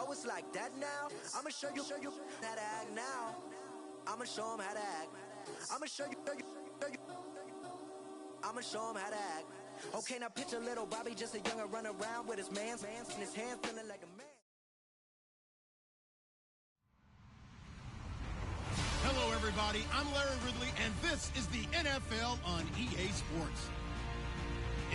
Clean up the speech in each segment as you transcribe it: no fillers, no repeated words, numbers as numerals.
Oh, it's like that now? I'ma show you how to act now. I'ma show them how to act. I'ma show you. I'ma show them how to act. Okay, now picture little Bobby, just a younger run around with his man's in his hand, feeling like a man. Hello, everybody. I'm Larry Ridley, and this is the NFL on EA Sports.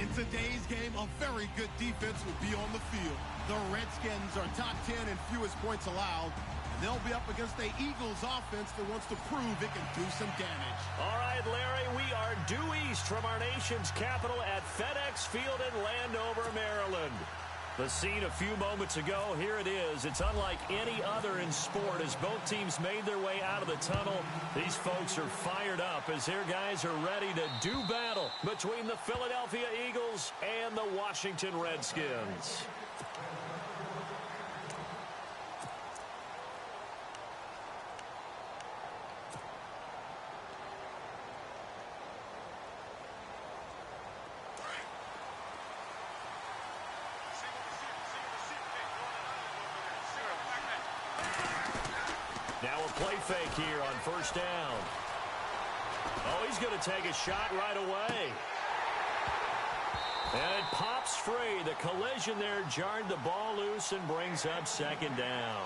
In today's game, a very good defense will be on the field. The Redskins are top 10 in fewest points allowed, and they'll be up against the Eagles offense that wants to prove it can do some damage. All right, Larry, we are due east from our nation's capital at FedEx Field in Landover, Maryland. The scene a few moments ago, here it is. It's unlike any other in sport as both teams made their way out of the tunnel. These folks are fired up as their guys are ready to do battle between the Philadelphia Eagles and the Washington Redskins. Now a play fake here on first down. Oh, he's going to take a shot right away. And it pops free. The collision there jarred the ball loose and brings up second down.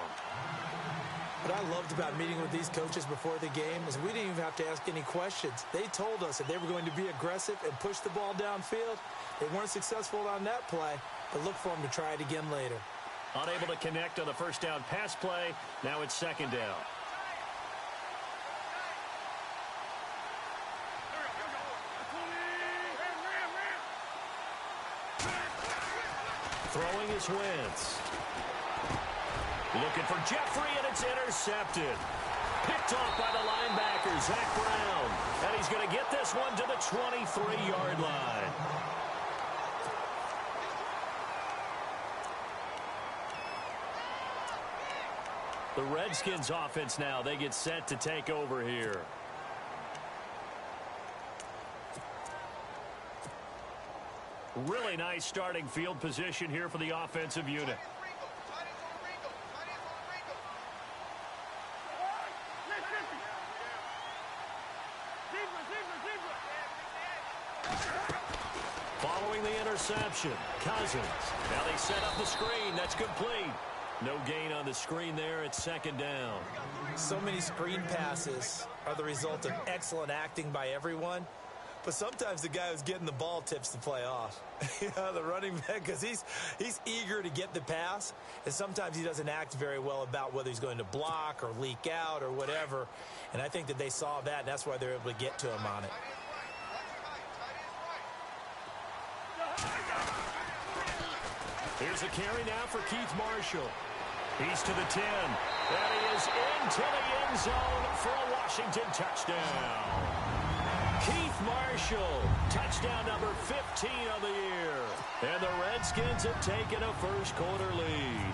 What I loved about meeting with these coaches before the game is we didn't even have to ask any questions. They told us that they were going to be aggressive and push the ball downfield. They weren't successful on that play, but look for them to try it again later. Unable to connect on the first down pass play. Now it's second down. Throwing is Wentz. Looking for Jeffrey, and it's intercepted. Picked off by the linebacker, Zach Brown. And he's going to get this one to the 23-yard line. The Redskins offense now, they get set to take over here. Really nice starting field position here for the offensive unit. Following the interception, Cousins. Now they set up the screen. That's complete. No gain on the screen there. It's second down. So many screen passes are the result of excellent acting by everyone. But sometimes the guy who's getting the ball tips the play off. You know, the running back, because he's eager to get the pass, and sometimes he doesn't act very well about whether he's going to block or leak out or whatever. And I think that they saw that, and that's why they're able to get to him on it. Here's a carry now for Keith Marshall. He's to the 10. And he is into the end zone for a Washington touchdown. Keith Marshall, touchdown number 15 of the year. And the Redskins have taken a first quarter lead.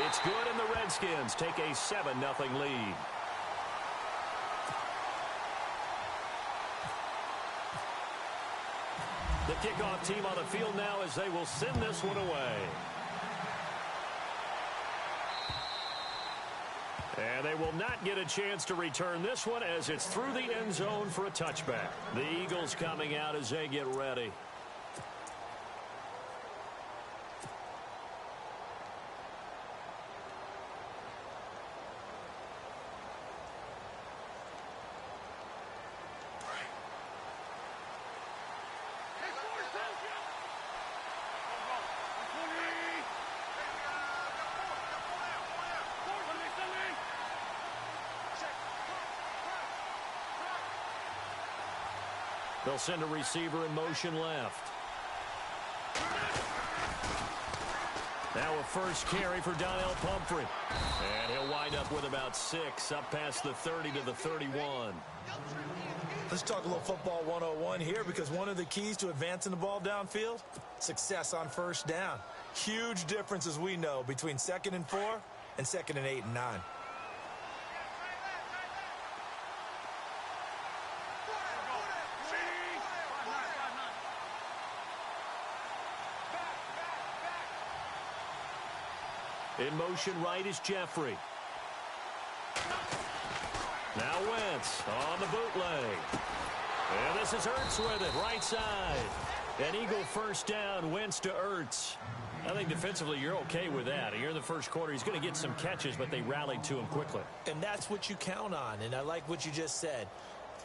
It's good, and the Redskins take a 7-0 lead. The kickoff team on the field now as they will send this one away. And they will not get a chance to return this one as it's through the end zone for a touchback. The Eagles coming out as they get ready. They'll send a receiver in motion left. Now a first carry for Donnell Pumphrey. And he'll wind up with about 6 up past the 30 to the 31. Let's talk a little football 101 here, because one of the keys to advancing the ball downfield, success on first down. Huge difference, as we know, between 2nd and 4 and 2nd and 8 and 9. In motion right is Jeffrey. Now Wentz on the bootleg. And this is Ertz with it, right side. An Eagle first down, Wentz to Ertz. I think defensively you're okay with that. Here in the first quarter, he's going to get some catches, but they rallied to him quickly. And that's what you count on, and I like what you just said.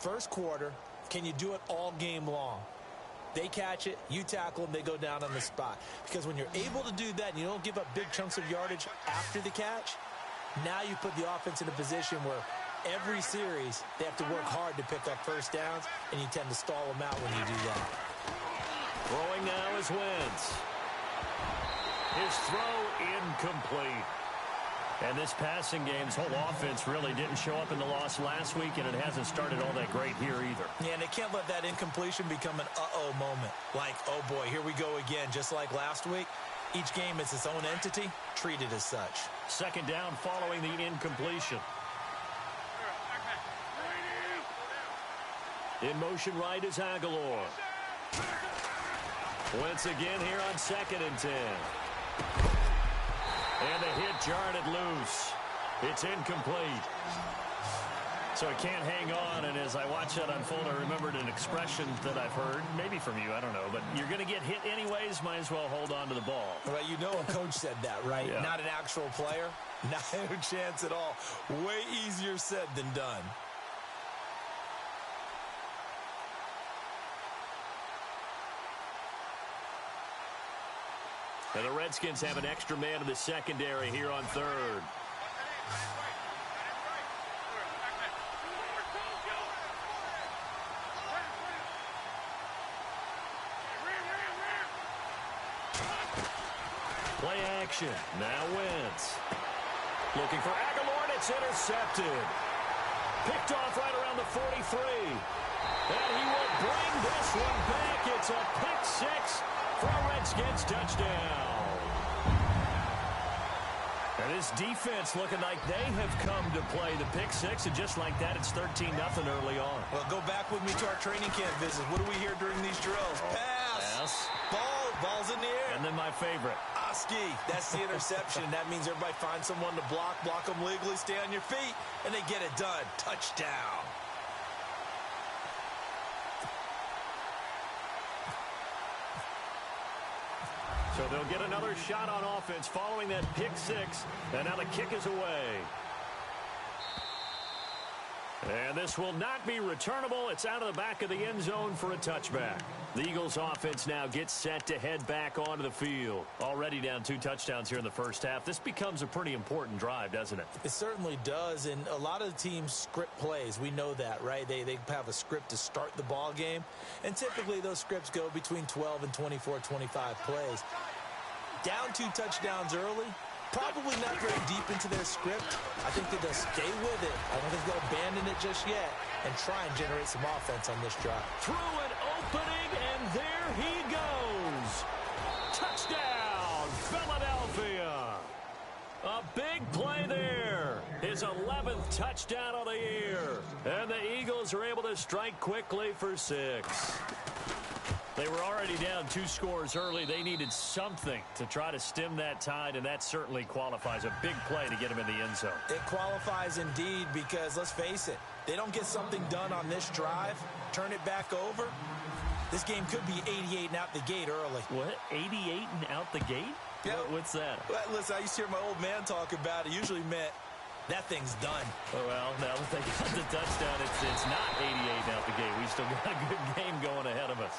First quarter, can you do it all game long? They catch it, you tackle them, they go down on the spot. Because when you're able to do that and you don't give up big chunks of yardage after the catch, now you put the offense in a position where every series they have to work hard to pick up first downs, and you tend to stall them out when you do that. Throwing now is Wentz. His throw incomplete. And this passing game's whole offense really didn't show up in the loss last week, and it hasn't started all that great here either. Yeah, and they can't let that incompletion become an uh-oh moment. Like, oh boy, here we go again, just like last week. Each game is its own entity, treated as such. Second down following the incompletion. In motion right is Aguilar. Wentz again here on 2nd and 10. And the hit jarred it loose. It's incomplete. So it can't hang on, and as I watch that unfold, I remembered an expression that I've heard, maybe from you, I don't know, but you're going to get hit anyways, might as well hold on to the ball. Well, you know a coach said that, right? Yeah. Not an actual player. Not a chance at all. Way easier said than done. And the Redskins have an extra man in the secondary here on 3rd. Play action. Now Wentz. Looking for Aguilar, and it's intercepted. Picked off right around the 43. And he will bring this one back. It's a pick six for a Redskins touchdown. And this defense looking like they have come to play the pick six, and just like that, it's 13-0 early on. Well, go back with me to our training camp visit. What do we hear during these drills? Pass. Ball's in the air. And then my favorite. Oski. That's the interception. That means everybody finds someone to block them legally, stay on your feet, and they get it done. Touchdown. So they'll get another shot on offense following that pick six, and now the kick is away. And this will not be returnable. It's out of the back of the end zone for a touchback. The Eagles offense now gets set to head back onto the field. Already down 2 touchdowns here in the first half. This becomes a pretty important drive, doesn't it? It certainly does, and a lot of the teams script plays. We know that, right? They have a script to start the ball game, and typically those scripts go between 12 and 24, 25 plays. Down 2 touchdowns early, probably not very deep into their script. I think that they'll stay with it. I don't think they'll abandon it just yet and try and generate some offense on this drive. Through an opening, and there he goes. Touchdown, Philadelphia. A big play there. His 11th touchdown of the year. And the Eagles are able to strike quickly for 6. They were already down 2 scores early. They needed something to try to stem that tide, and that certainly qualifies. A big play to get him in the end zone. It qualifies indeed because, let's face it, they don't get something done on this drive, turn it back over, this game could be 88 and out the gate early. What? 88 and out the gate? Yeah. What's that? Well, listen, I used to hear my old man talk about it. Usually meant that thing's done. Oh, well, now that they got the touchdown, it's not 88 and out the gate. We still got a good game going ahead of us.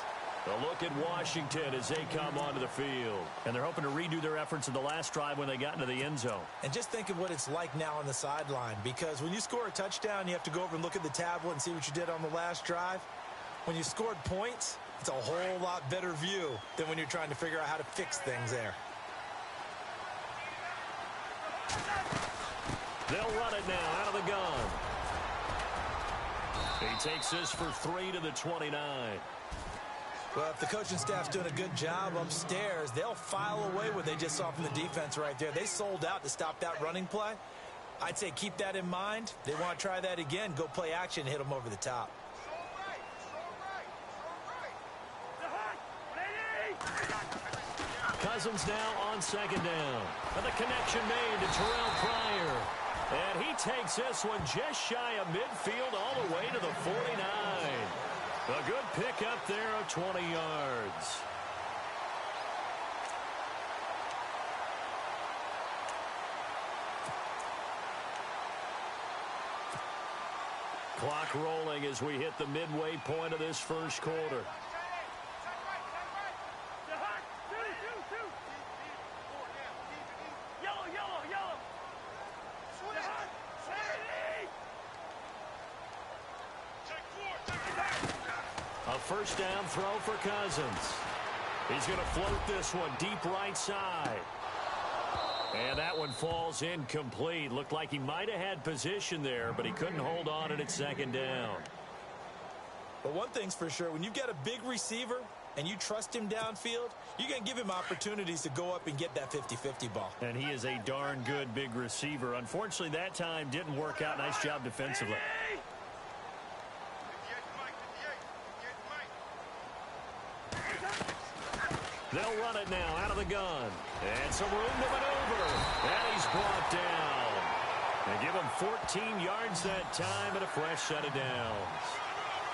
A look at Washington as they come onto the field. And they're hoping to redo their efforts in the last drive when they got into the end zone. And just think of what it's like now on the sideline, because when you score a touchdown, you have to go over and look at the tablet and see what you did on the last drive. When you scored points, it's a whole lot better view than when you're trying to figure out how to fix things there. They'll run it now out of the gun. He takes this for 3 to the 29. Well, if the coaching staff's doing a good job upstairs, they'll file away what they just saw from the defense right there. They sold out to stop that running play. I'd say keep that in mind. They want to try that again. Go play action, hit them over the top. Cousins now on second down. And the connection made to Terrell Pryor. And he takes this one just shy of midfield all the way to the 49. A good pickup there of 20 yards. Clock rolling as we hit the midway point of this first quarter. A first down throw for Cousins. He's going to float this one deep right side. And that one falls incomplete. Looked like he might have had position there, but he couldn't hold on at second down. But one thing's for sure, when you've got a big receiver and you trust him downfield, you're going to give him opportunities to go up and get that 50-50 ball. And he is a darn good big receiver. Unfortunately, that time didn't work out. Nice job defensively. They'll run it now out of the gun. And some room to maneuver. And he's brought down. They give him 14 yards that time and a fresh set of downs.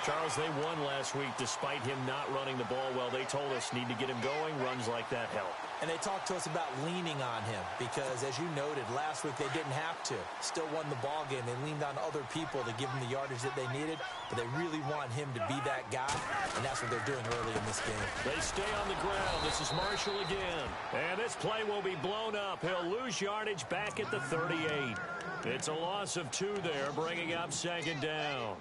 Charles, they won last week despite him not running the ball well. They told us need to get him going. Runs like that help. And they talked to us about leaning on him because, as you noted, last week they didn't have to. Still won the ball game. They leaned on other people to give them the yardage that they needed, but they really want him to be that guy, and that's what they're doing early in this game. They stay on the ground. This is Marshall again. And this play will be blown up. He'll lose yardage back at the 38. It's a loss of 2 there, bringing up second down.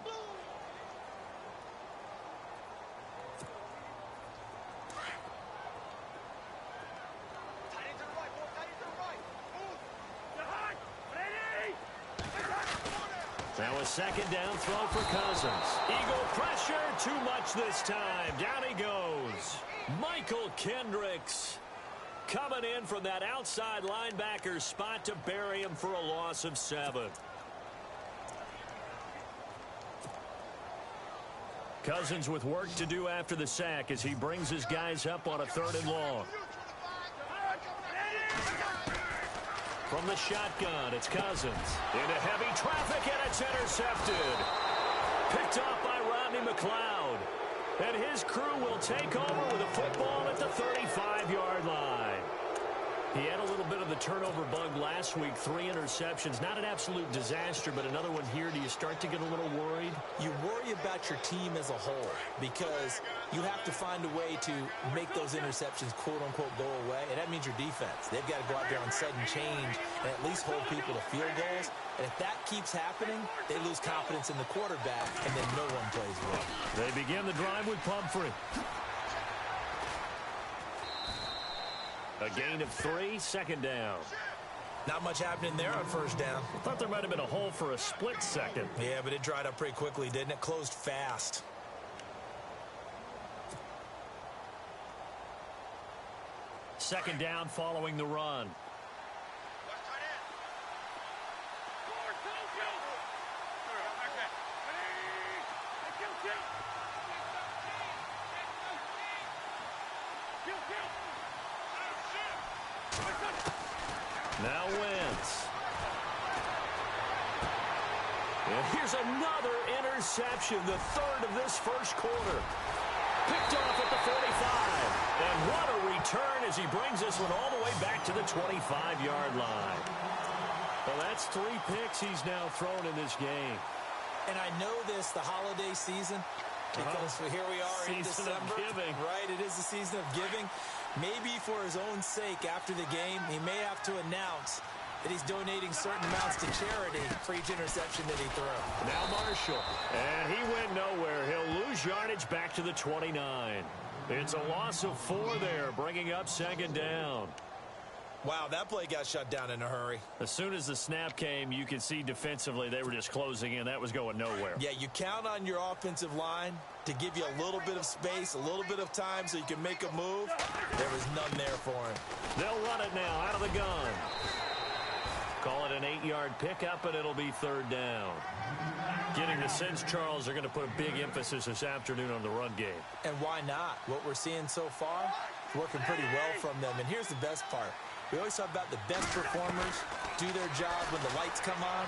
Now a second down throw for Cousins. Eagle pressure, too much this time. Down he goes. Michael Kendricks coming in from that outside linebacker spot to bury him for a loss of 7. Cousins with work to do after the sack as he brings his guys up on a 3rd and long. From the shotgun, it's Cousins. Into heavy traffic, and it's intercepted. Picked off by Rodney McLeod. And his crew will take over with a football at the 35-yard line. He had a little bit of the turnover bug last week, 3 interceptions. Not an absolute disaster, but another one here. Do you start to get a little worried? You worry about your team as a whole because you have to find a way to make those interceptions, quote-unquote, go away, and that means your defense. They've got to go out there on sudden change and at least hold people to field goals. And if that keeps happening, they lose confidence in the quarterback, and then no one plays well. They begin the drive with Pumphrey. A gain of 3, second down. Not much happening there on first down. I thought there might have been a hole for a split second. Yeah, but it dried up pretty quickly, didn't it? Closed fast. Second down following the run. Now Wentz. And here's another interception, the 3rd of this first quarter. Picked off at the 45. And what a return as he brings this one all the way back to the 25-yard line. Well, that's 3 picks he's now thrown in this game. And I know this, the holiday season, because here we are in December. Season of giving. Right, it is the season of giving. Maybe for his own sake after the game, he may have to announce that he's donating certain amounts to charity for each interception that he threw. Now Marshall. And he went nowhere. He'll lose yardage back to the 29. It's a loss of 4 there, bringing up second down. Wow, that play got shut down in a hurry. As soon as the snap came, you could see defensively they were just closing in. That was going nowhere. Yeah, you count on your offensive line to give you a little bit of space, a little bit of time so you can make a move. There was none there for him. They'll run it now out of the gun. Call it an 8-yard pickup, and it'll be 3rd down. Getting the sense, Charles, they're going to put a big emphasis this afternoon on the run game. And why not? What we're seeing so far, working pretty well from them. And here's the best part. We always talk about the best performers do their job when the lights come on.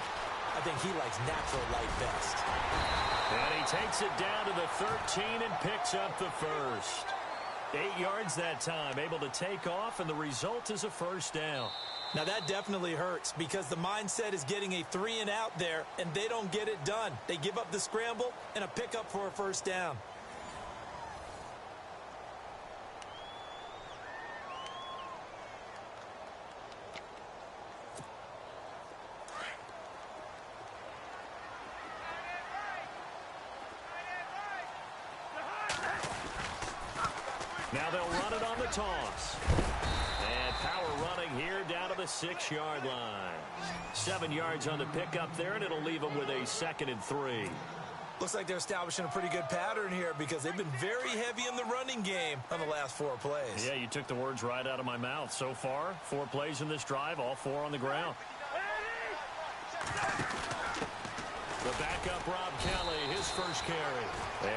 I think he likes natural light best. And he takes it down to the 13 and picks up the first. 8 yards that time, able to take off, and the result is a first down. Now that definitely hurts because the mindset is getting a 3-and-out there, and they don't get it done. They give up the scramble and a pickup for a first down. Now they'll run it on the toss. And power running here down to the 6-yard line. 7 yards on the pickup there, and it'll leave them with a 2nd and 3. Looks like they're establishing a pretty good pattern here because they've been very heavy in the running game on the last 4 plays. Yeah, you took the words right out of my mouth. So far, 4 plays in this drive, all 4 on the ground. The backup, Rob Kelly, his first carry.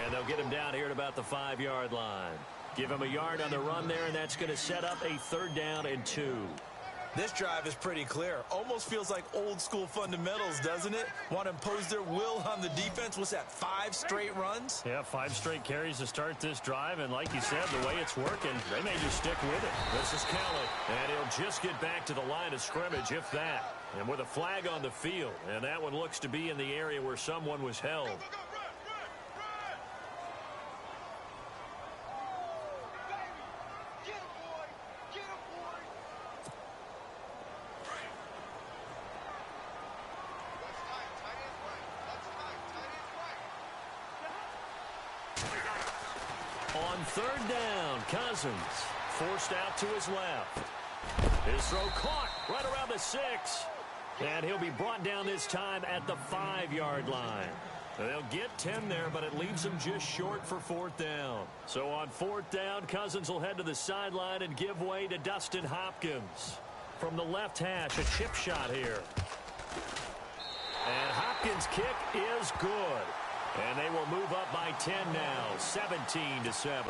And they'll get him down here at about the 5-yard line. Give him a yard on the run there, and that's going to set up a 3rd down and 2. This drive is pretty clear. Almost feels like old school fundamentals, doesn't it? Want to impose their will on the defense. What's that, 5 straight runs? Yeah, 5 straight carries to start this drive, and like you said, the way it's working, they may just stick with it. This is Kelly, and he'll just get back to the line of scrimmage, if that. And with a flag on the field, and that one looks to be in the area where someone was held. On 3rd down, Cousins forced out to his left. His throw caught right around the 6. And he'll be brought down this time at the 5-yard line. They'll get 10 there, but it leaves them just short for 4th down. So on 4th down, Cousins will head to the sideline and give way to Dustin Hopkins. From the left hash, a chip shot here. And Hopkins' kick is good. And they will move up by 10 now, 17-7.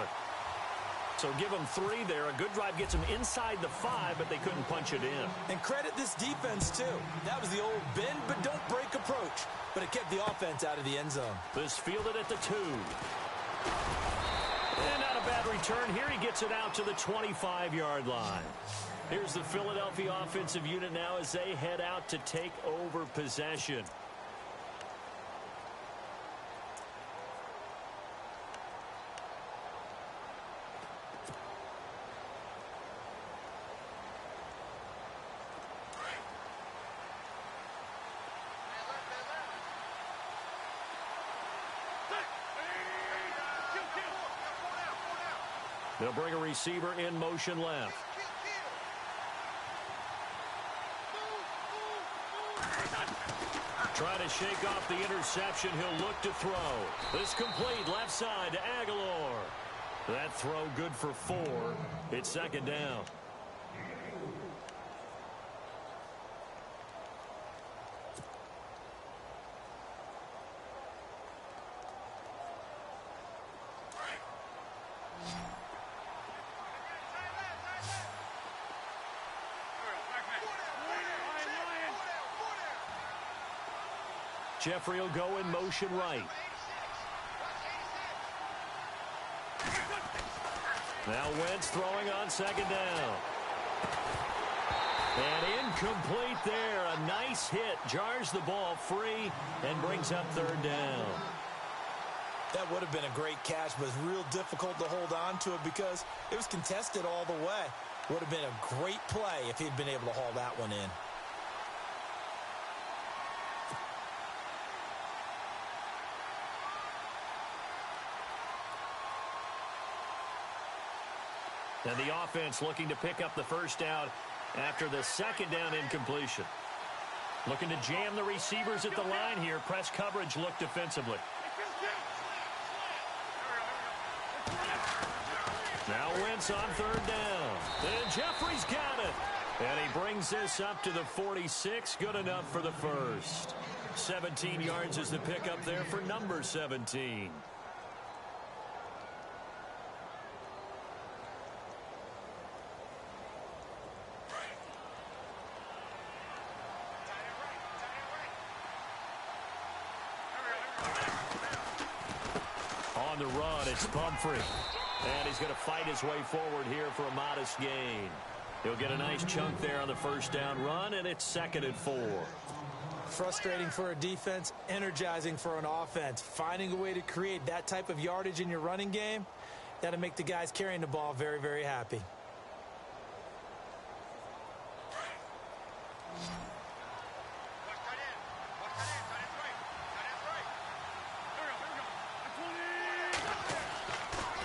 So give them 3 there. A good drive gets them inside the 5, but they couldn't punch it in. And credit this defense, too. That was the old bend but don't break approach. But it kept the offense out of the end zone. This fielded at the 2. And not a bad return here. He gets it out to the 25-yard line. Here's the Philadelphia offensive unit now as they head out to take over possession. They'll bring a receiver in motion left. Trying to shake off the interception. He'll look to throw. This complete left side to Aguilar. That throw good for 4. It's 2nd down. Jeffrey will go in motion right. Now Wentz throwing on 2nd down. And incomplete there. A nice hit. Jars the ball free and brings up 3rd down. That would have been a great catch, but it's real difficult to hold on to it because it was contested all the way. Would have been a great play if he'd been able to haul that one in. And the offense looking to pick up the first down after the 2nd down incompletion. Looking to jam the receivers at the line here. Press coverage look defensively. Now Wentz on 3rd down. And Jeffrey's got it. And he brings this up to the 46. Good enough for the first. 17 yards is the pickup there for number 17. on the run. It's Pumphrey. And he's going to fight his way forward here for a modest gain. He'll get a nice chunk there on the first down run, and it's 2nd and 4. Frustrating for a defense, energizing for an offense. Finding a way to create that type of yardage in your running game, that'll make the guys carrying the ball very, very happy.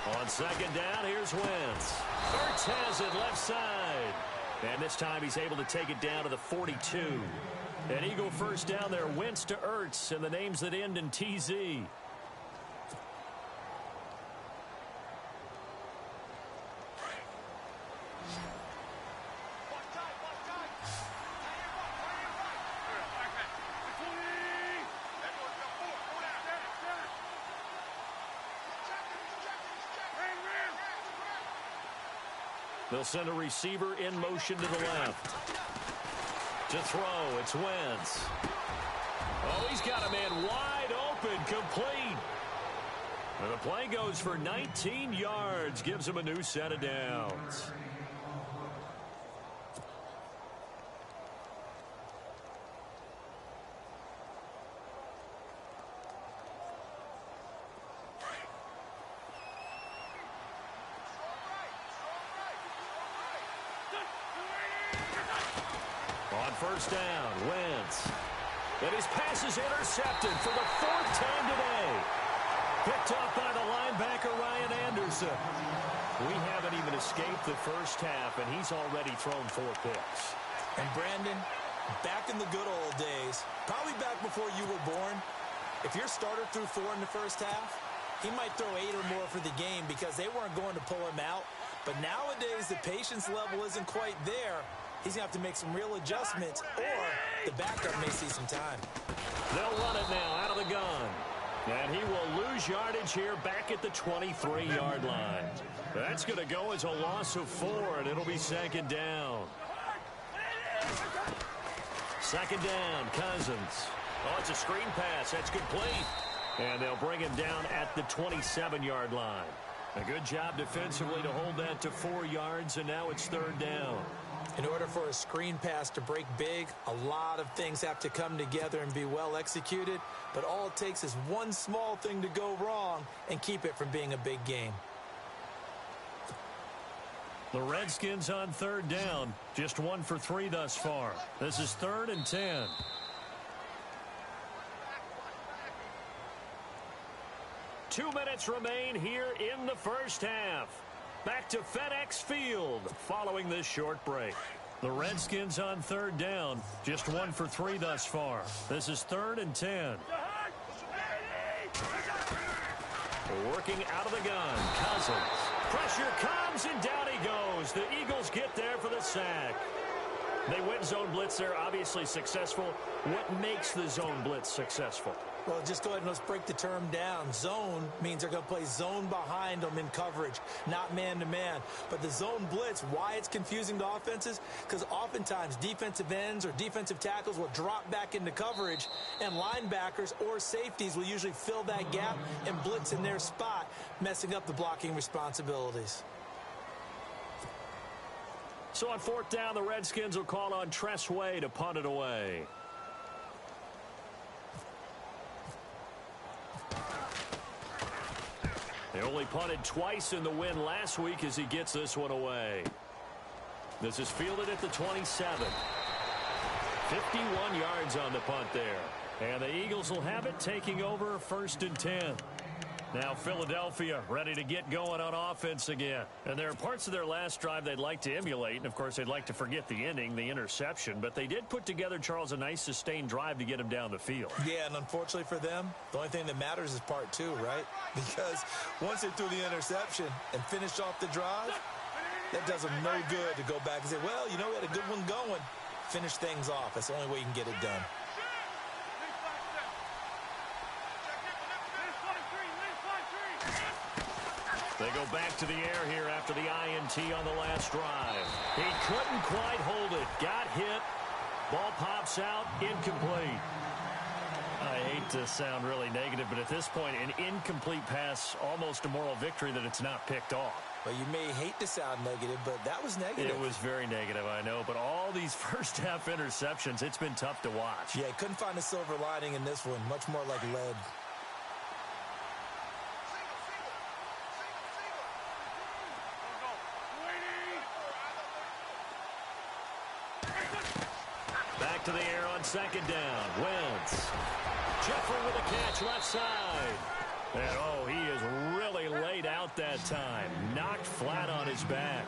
On 2nd down, here's Wentz. Ertz has it left side. And this time he's able to take it down to the 42. An Eagle first down there, Wentz to Ertz, and the names that end in TZ. They'll send a receiver in motion to the left. To throw, it's Wentz. Oh, he's got a man wide open, complete. And the play goes for 19 yards, gives him a new set of downs. On first down, Wentz. And his pass is intercepted for the 4th time today. Picked up by the linebacker, Ryan Anderson. We haven't even escaped the first half, and he's already thrown 4 picks. And Brandon, back in the good old days, probably back before you were born, if your starter threw 4 in the first half, he might throw 8 or more for the game because they weren't going to pull him out. But nowadays, the patience level isn't quite there. He's going to have to make some real adjustments, or the backup may see some time. They'll run it now out of the gun. And he will lose yardage here back at the 23-yard line. That's going to go as a loss of 4, and it'll be 2nd down. 2nd down, Cousins. Oh, it's a screen pass. That's complete. And they'll bring him down at the 27-yard line. A good job defensively to hold that to 4 yards, and now it's 3rd down. In order for a screen pass to break big, a lot of things have to come together and be well executed. But all it takes is one small thing to go wrong and keep it from being a big game. The Redskins on 3rd down. Just 1 for 3 thus far. This is 3rd and 10. Two minutes remain here in the first half. Back to FedEx Field following this short break. The Redskins on 3rd down. Just 1 for 3 thus far. This is 3rd and 10. Working out of the gun. Cousins. Pressure comes and down he goes. The Eagles get there for the sack. They went zone blitz there, obviously successful. What makes the zone blitz successful? Well, just go ahead and let's break the term down. Zone means they're going to play zone behind them in coverage, not man-to-man. But the zone blitz, why it's confusing to offenses? Because oftentimes defensive ends or defensive tackles will drop back into coverage, and linebackers or safeties will usually fill that gap and blitz in their spot, messing up the blocking responsibilities. So on 4th down, the Redskins will call on Tress Way to punt it away. They only punted twice in the win last week as he gets this one away. This is fielded at the 27. 51 yards on the punt there. And the Eagles will have it, taking over 1st and 10. Now Philadelphia ready to get going on offense again. And there are parts of their last drive they'd like to emulate. And, of course, they'd like to forget the ending, the interception. But they did put together, Charles, a nice sustained drive to get him down the field. Yeah, and unfortunately for them, the only thing that matters is part 2, right? Because once they threw the interception and finished off the drive, that does them no good to go back and say, well, you know, we had a good one going. Finish things off. That's the only way you can get it done. They go back to the air here after the INT on the last drive. He couldn't quite hold it. Got hit. Ball pops out. Incomplete. I hate to sound really negative, but at this point, an incomplete pass, almost a moral victory that it's not picked off. Well, you may hate to sound negative, but that was negative. It was very negative, I know. But all these first-half interceptions, it's been tough to watch. Yeah, couldn't find a silver lining in this one. Much more like lead. Back to the air on second down. Wentz. Jeffrey with a catch left side. And, oh, he is really laid out that time. Knocked flat on his back.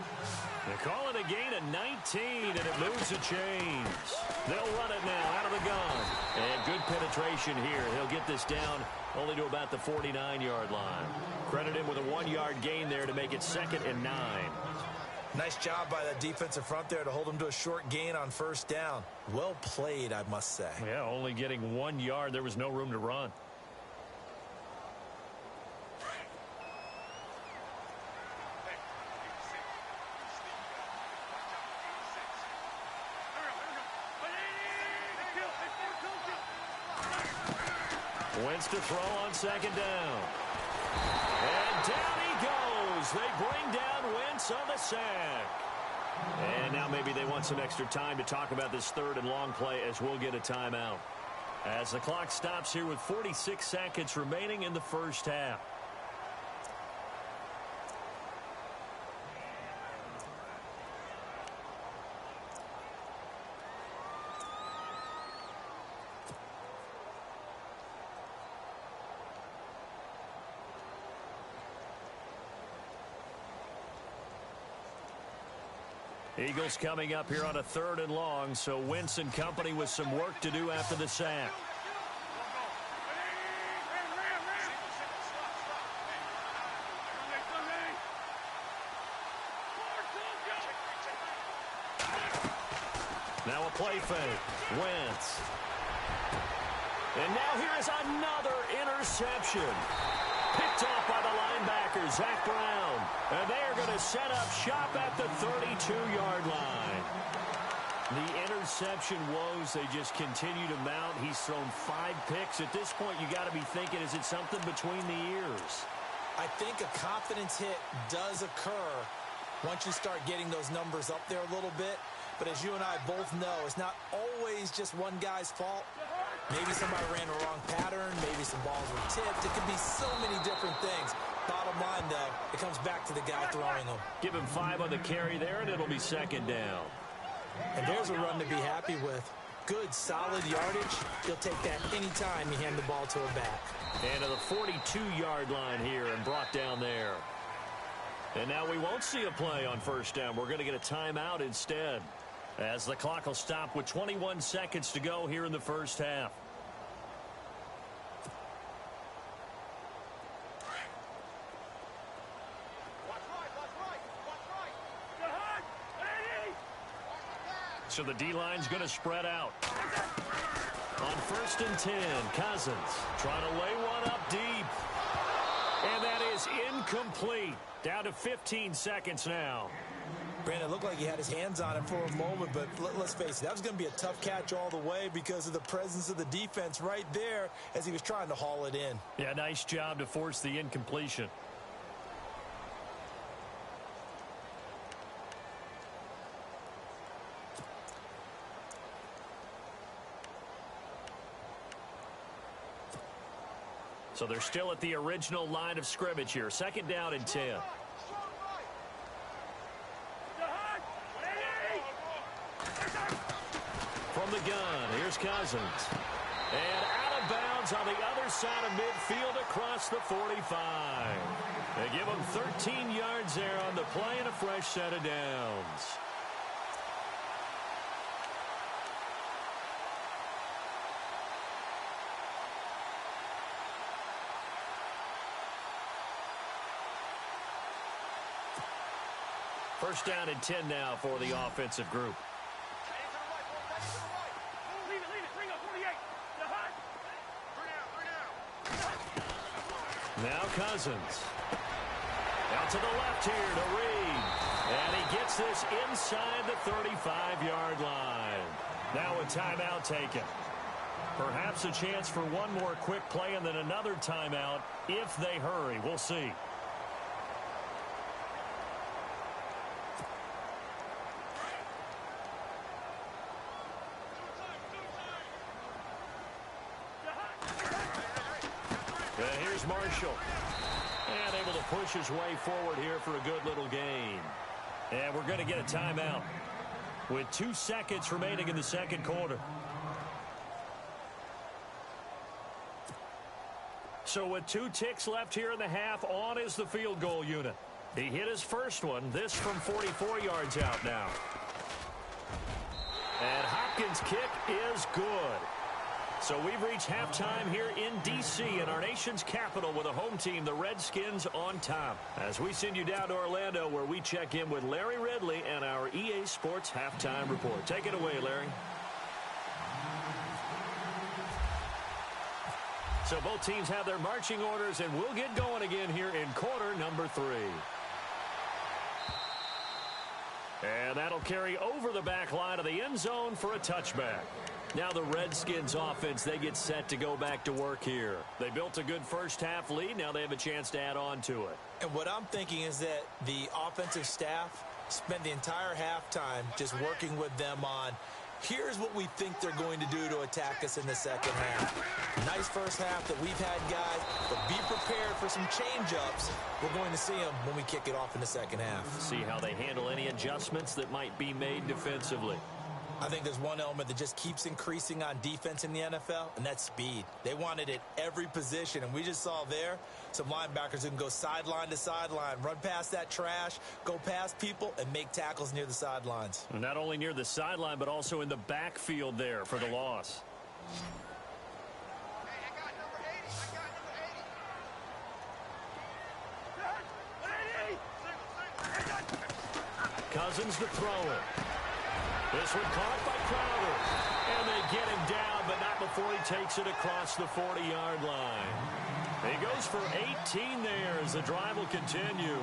They call it a gain of 19, and it moves the chains. They'll run it now out of the gun. And good penetration here. He'll get this down only to about the 49-yard line. Credit him with a 1-yard gain there to make it 2nd and 9. Nice job by that defensive front there to hold him to a short gain on first down. Well played, I must say. Yeah, only getting 1 yard. There was no room to run. Wentz to throw on second down. And down he goes. They bring down Wentz on the sack. And now maybe they want some extra time to talk about this 3rd and long play as we'll get a timeout. As the clock stops here with 46 seconds remaining in the first half. Eagles coming up here on a 3rd and long, so Wentz and company with some work to do after the sack. Now a play fake. Wentz. And now here is another interception. Picked off by the linebacker, Zach Brown. And they are going to set up shop at the 32-yard line. The interception woes, they just continue to mount. He's thrown 5 picks. At this point, you got to be thinking, is it something between the ears? I think a confidence hit does occur once you start getting those numbers up there a little bit. But as you and I both know, it's not always just one guy's fault. Maybe somebody ran the wrong pattern. Maybe some balls were tipped. It could be so many different things. Bottom line, though, it comes back to the guy throwing them. Give him 5 on the carry there, and it'll be 2nd down. And there's a run to be happy with. Good, solid yardage. He'll take that any time you hand the ball to a back. And to the 42-yard line here and brought down there. And now we won't see a play on first down. We're going to get a timeout instead, as the clock will stop with 21 seconds to go here in the first half. So the D-line's going to spread out. On 1st and 10, Cousins trying to lay one up deep. And that is incomplete. Down to 15 seconds now. Brandon, it looked like he had his hands on it for a moment, but let's face it, that was going to be a tough catch all the way because of the presence of the defense right there as he was trying to haul it in. Yeah, nice job to force the incompletion. So they're still at the original line of scrimmage here. 2nd down and 10. From the gun, here's Cousins. And out of bounds on the other side of midfield across the 45. They give him 13 yards there on the play and a fresh set of downs. First down and 10 now for the offensive group. Now Cousins. Out to the left here to Reed. And he gets this inside the 35-yard line. Now a timeout taken. Perhaps a chance for one more quick play and then another timeout if they hurry. We'll see. And here's Marshall. And able to push his way forward here for a good little gain. And we're going to get a timeout with 2 seconds remaining in the second quarter. So with 2 ticks left here in the half, on is the field goal unit. He hit his first one, this from 44 yards out now. And Hopkins' kick is good. So we've reached halftime here in D.C. in our nation's capital with a home team, the Redskins, on top. As we send you down to Orlando where we check in with Larry Ridley and our EA Sports Halftime Report. Take it away, Larry. So both teams have their marching orders, and we'll get going again here in quarter number 3. And that'll carry over the back line of the end zone for a touchback. Now the Redskins offense, they get set to go back to work here. They built a good first half lead. Now they have a chance to add on to it. And what I'm thinking is that the offensive staff spent the entire halftime just working with them on, here's what we think they're going to do to attack us in the second half. Nice first half that we've had, guys, but be prepared for some change-ups. We're going to see them when we kick it off in the second half. See how they handle any adjustments that might be made defensively. I think there's one element that just keeps increasing on defense in the NFL, and that's speed. They want it at every position, and we just saw there some linebackers who can go sideline to sideline, run past that trash, go past people, and make tackles near the sidelines. And not only near the sideline, but also in the backfield there for the loss. Cousins to throw it. This one caught by Crowder. And they get him down, but not before he takes it across the 40-yard line. He goes for 18 there as the drive will continue.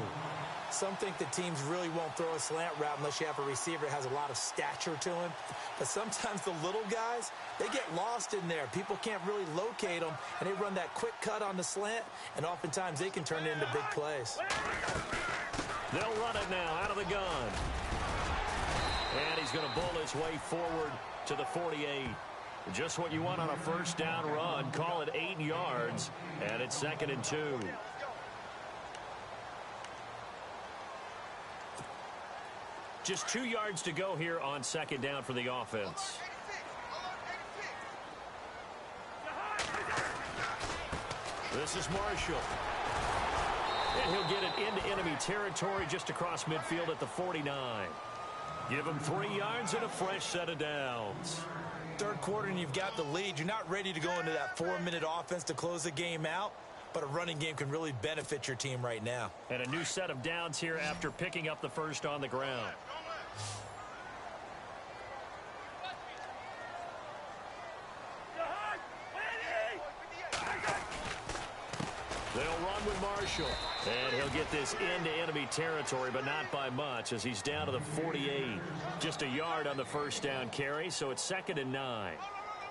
Some think that teams really won't throw a slant route unless you have a receiver that has a lot of stature to him. But sometimes the little guys, they get lost in there. People can't really locate them, and they run that quick cut on the slant, and oftentimes they can turn it into big plays. They'll run it now out of the gun. And he's going to bull his way forward to the 48. Just what you want on a first down run. Call it 8 yards, and it's 2nd and 2. Just 2 yards to go here on 2nd down for the offense. This is Marshall. And he'll get it into enemy territory just across midfield at the 49. Give him 3 yards and a fresh set of downs. Third quarter and you've got the lead. You're not ready to go into that 4-minute offense to close the game out, but a running game can really benefit your team right now. And a new set of downs here after picking up the first on the ground. They'll run with Marshall. And he'll get this into enemy territory, but not by much as he's down to the 48. Just a yard on the first down carry, so it's 2nd and 9.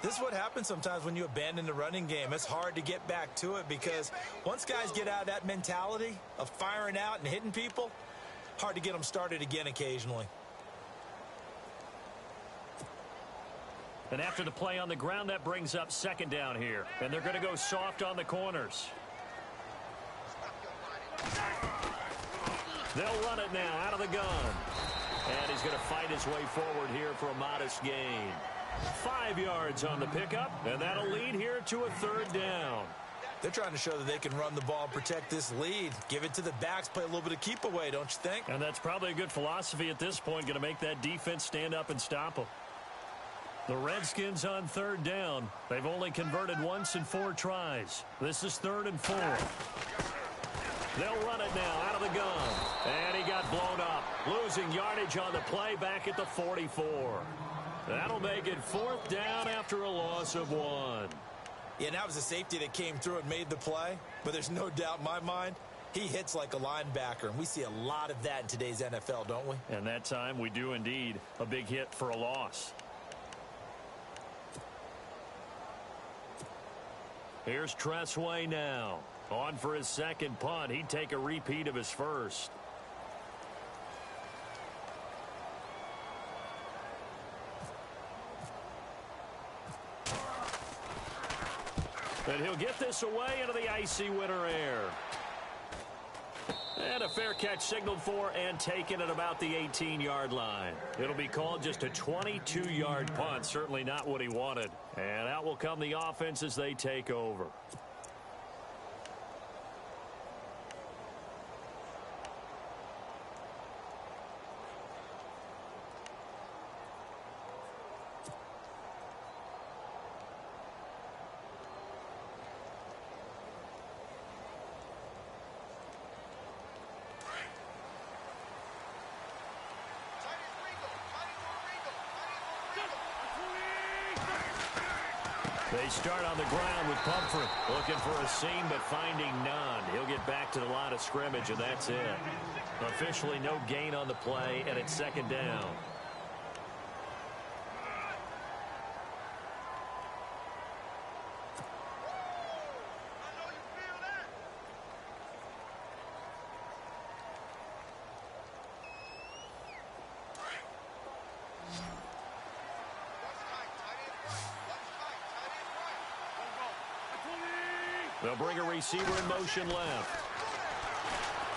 This is what happens sometimes when you abandon the running game. It's hard to get back to it because once guys get out of that mentality of firing out and hitting people, hard to get them started again occasionally. And after the play on the ground, that brings up 2nd down here. And they're going to go soft on the corners. They'll run it now out of the gun. And he's going to fight his way forward here for a modest gain. 5 yards on the pickup, and that'll lead here to a 3rd down. They're trying to show that they can run the ball, protect this lead. Give it to the backs, play a little bit of keep away, don't you think? And that's probably a good philosophy at this point, going to make that defense stand up and stop them. The Redskins on 3rd down. They've only converted once in 4 tries. This is 3rd and 4. They'll run it now out of the gun. And he got blown up. Losing yardage on the play back at the 44. That'll make it 4th down after a loss of 1. Yeah, and that was a safety that came through and made the play. But there's no doubt in my mind, he hits like a linebacker. And we see a lot of that in today's NFL, don't we? And that time we do indeed. A big hit for a loss. Here's Tressway now. On for his second punt. He'd take a repeat of his first. And he'll get this away into the icy winter air. And a fair catch signaled for and taken at about the 18-yard line. It'll be called just a 22-yard punt. Certainly not what he wanted. And out will come the offense as they take over. They start on the ground with Pumphrey. Looking for a seam, but finding none. He'll get back to the line of scrimmage, and that's it. Officially no gain on the play, and it's second down. They'll bring a receiver in motion left.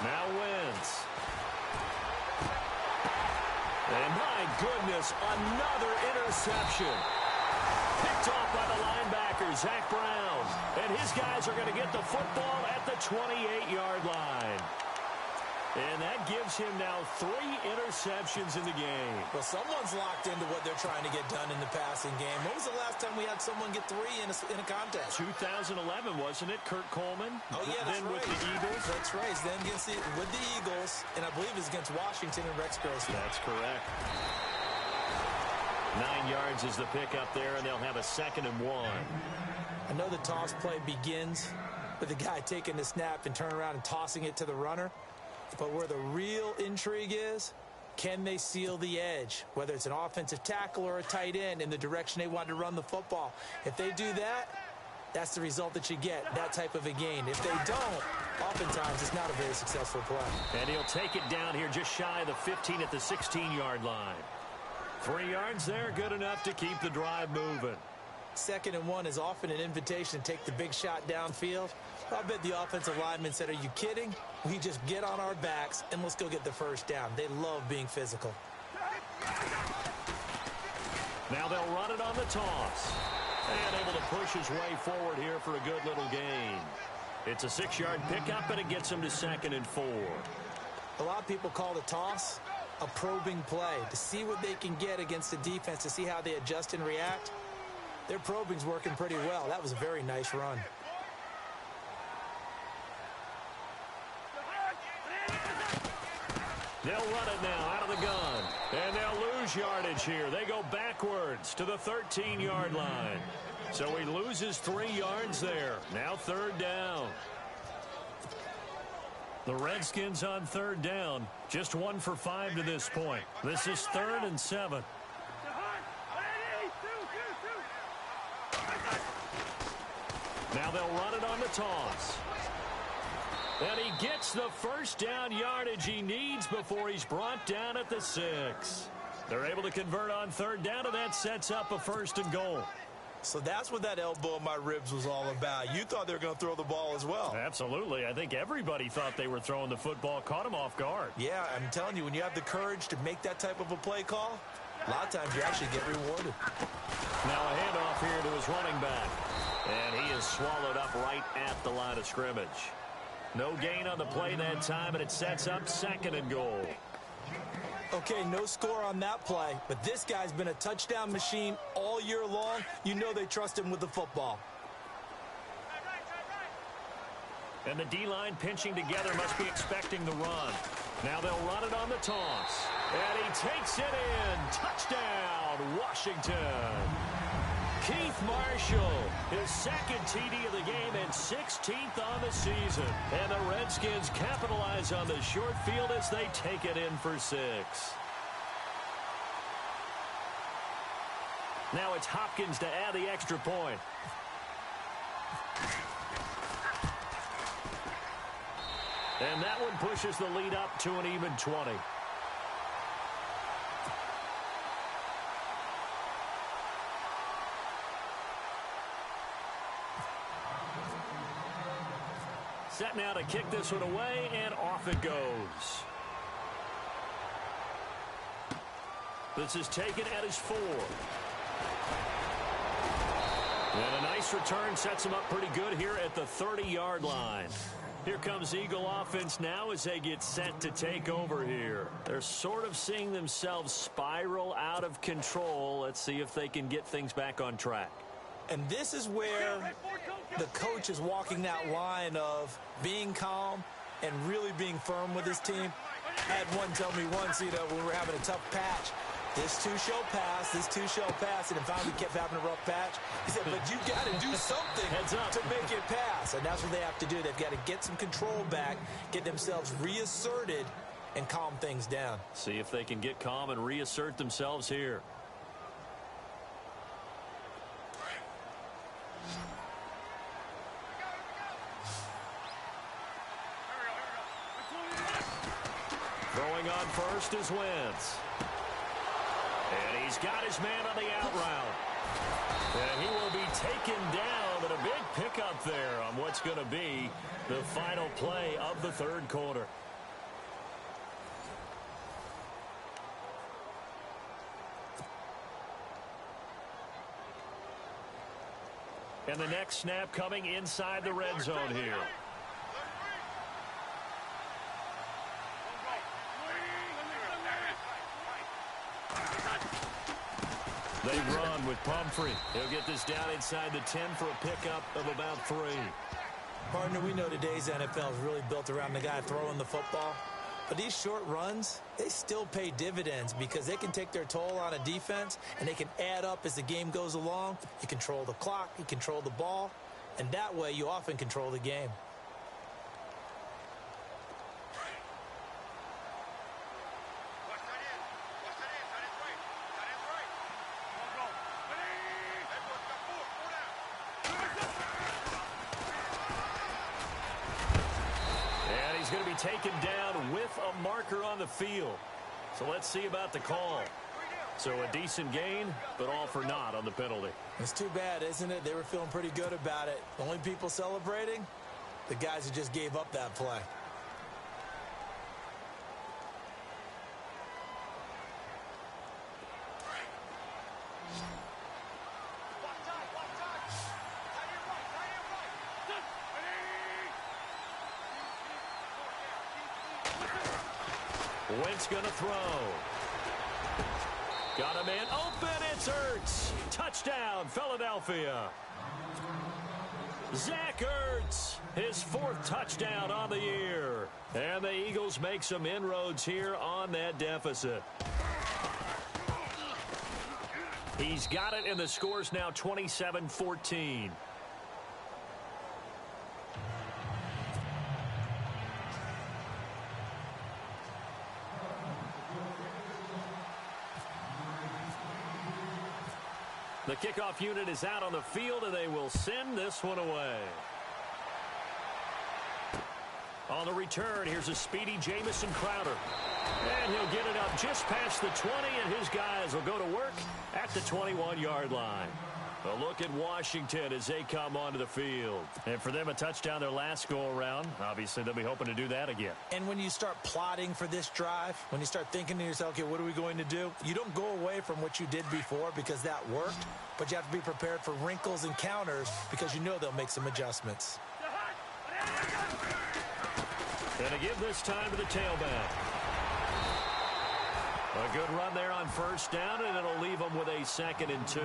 Now Wentz. And my goodness, another interception. Picked off by the linebacker, Zach Brown. And his guys are going to get the football at the 28-yard line. And that gives him now 3 interceptions in the game. Well, someone's locked into what they're trying to get done in the passing game. When was the last time we had someone get 3 in a contest? 2011, wasn't it? Kurt Coleman? Oh, yeah, that's then right. with the Eagles? That's right. Then with the Eagles, and I believe it's against Washington and Rex Grossman. That's correct. 9 yards is the pickup there, and they'll have a 2nd and 1. I know the toss play begins with the guy taking the snap and turning around and tossing it to the runner. But where the real intrigue is, can they seal the edge, whether it's an offensive tackle or a tight end, in the direction they want to run the football? If they do that, that's the result that you get, that type of a gain. If they don't, oftentimes it's not a very successful play. And he'll take it down here just shy of the 15 at the 16-yard line. 3 yards there, good enough to keep the drive moving. 2nd and 1 is often an invitation to take the big shot downfield. I bet the offensive lineman said, are you kidding? We just get on our backs and let's go get the first down. They love being physical. Now they'll run it on the toss. And able to push his way forward here for a good little gain. It's a 6-yard pickup, and it gets him to 2nd and 4. A lot of people call the toss a probing play, to see what they can get against the defense, to see how they adjust and react. Their probing's working pretty well. That was a very nice run. They'll run it now out of the gun. And they'll lose yardage here. They go backwards to the 13-yard line. So he loses 3 yards there. Now 3rd down. The Redskins on 3rd down. Just 1 for 5 to this point. This is 3rd and 7. Now they'll run it on the toss. And he gets the first down yardage he needs before he's brought down at the 6. They're able to convert on 3rd down, and that sets up a 1st and goal. So that's what that elbow in my ribs was all about. You thought they were going to throw the ball as well. Absolutely. I think everybody thought they were throwing the football, caught him off guard. Yeah, I'm telling you, when you have the courage to make that type of a play call, a lot of times you actually get rewarded. Now a handoff here to his running back. And he is swallowed up right at the line of scrimmage. No gain on the play that time, and it sets up 2nd and goal. Okay, no score on that play, but this guy's been a touchdown machine all year long. You know they trust him with the football. And the D-line pinching together must be expecting the run. Now they'll run it on the toss. And he takes it in. Touchdown, Washington. Keith Marshall, his 2nd TD of the game and 16th on the season. And the Redskins capitalize on the short field as they take it in for 6. Now it's Hopkins to add the extra point. And that one pushes the lead up to an even 20. Set now to kick this one away, and off it goes. This is taken at his 4. And a nice return sets him up pretty good here at the 30-yard line. Here comes Eagle offense now as they get set to take over here. They're sort of seeing themselves spiral out of control. Let's see if they can get things back on track. And this is where the coach is walking that line of being calm and really being firm with his team. I had one tell me once, when we were having a tough patch, this too shall pass, this too shall pass, and finally kept having a rough patch. He said, but you got to do something to make it pass. And that's what they have to do. They've got to get some control back, get themselves reasserted, and calm things down. See if they can get calm and reassert themselves here. Throwing on first is Wentz. And he's got his man on the out route. And he will be taken down, but a big pickup there on what's going to be the final play of the third quarter. And the next snap coming inside the red zone here. They run with Pumphrey. He'll get this down inside the 10 for a pickup of about 3. Partner, we know today's NFL is really built around the guy throwing the football. But these short runs, they still pay dividends because they can take their toll on a defense and they can add up as the game goes along. You control the clock, you control the ball, and that way you often control the game. He's going to be taken down with a marker on the field. So let's see about the call. So a decent gain, but all for naught on the penalty. It's too bad, isn't it? They were feeling pretty good about it. The only people celebrating, the guys who just gave up that play. Wentz gonna throw. Got a man open. It's Ertz. Touchdown, Philadelphia. Zach Ertz, his 4th touchdown on the year. And the Eagles make some inroads here on that deficit. He's got it, and the score's now 27-14. The kickoff unit is out on the field, and they will send this one away. On the return, here's a speedy Jamison Crowder. And he'll get it up just past the 20, and his guys will go to work at the 21-yard line. A look at Washington as they come onto the field. And for them, a touchdown their last go-around. Obviously, they'll be hoping to do that again. And when you start plotting for this drive, when you start thinking to yourself, okay, what are we going to do? You don't go away from what you did before because that worked, but you have to be prepared for wrinkles and counters because you know they'll make some adjustments. And to give this time to the tailback. A good run there on first down, and it'll leave them with a 2nd and 2.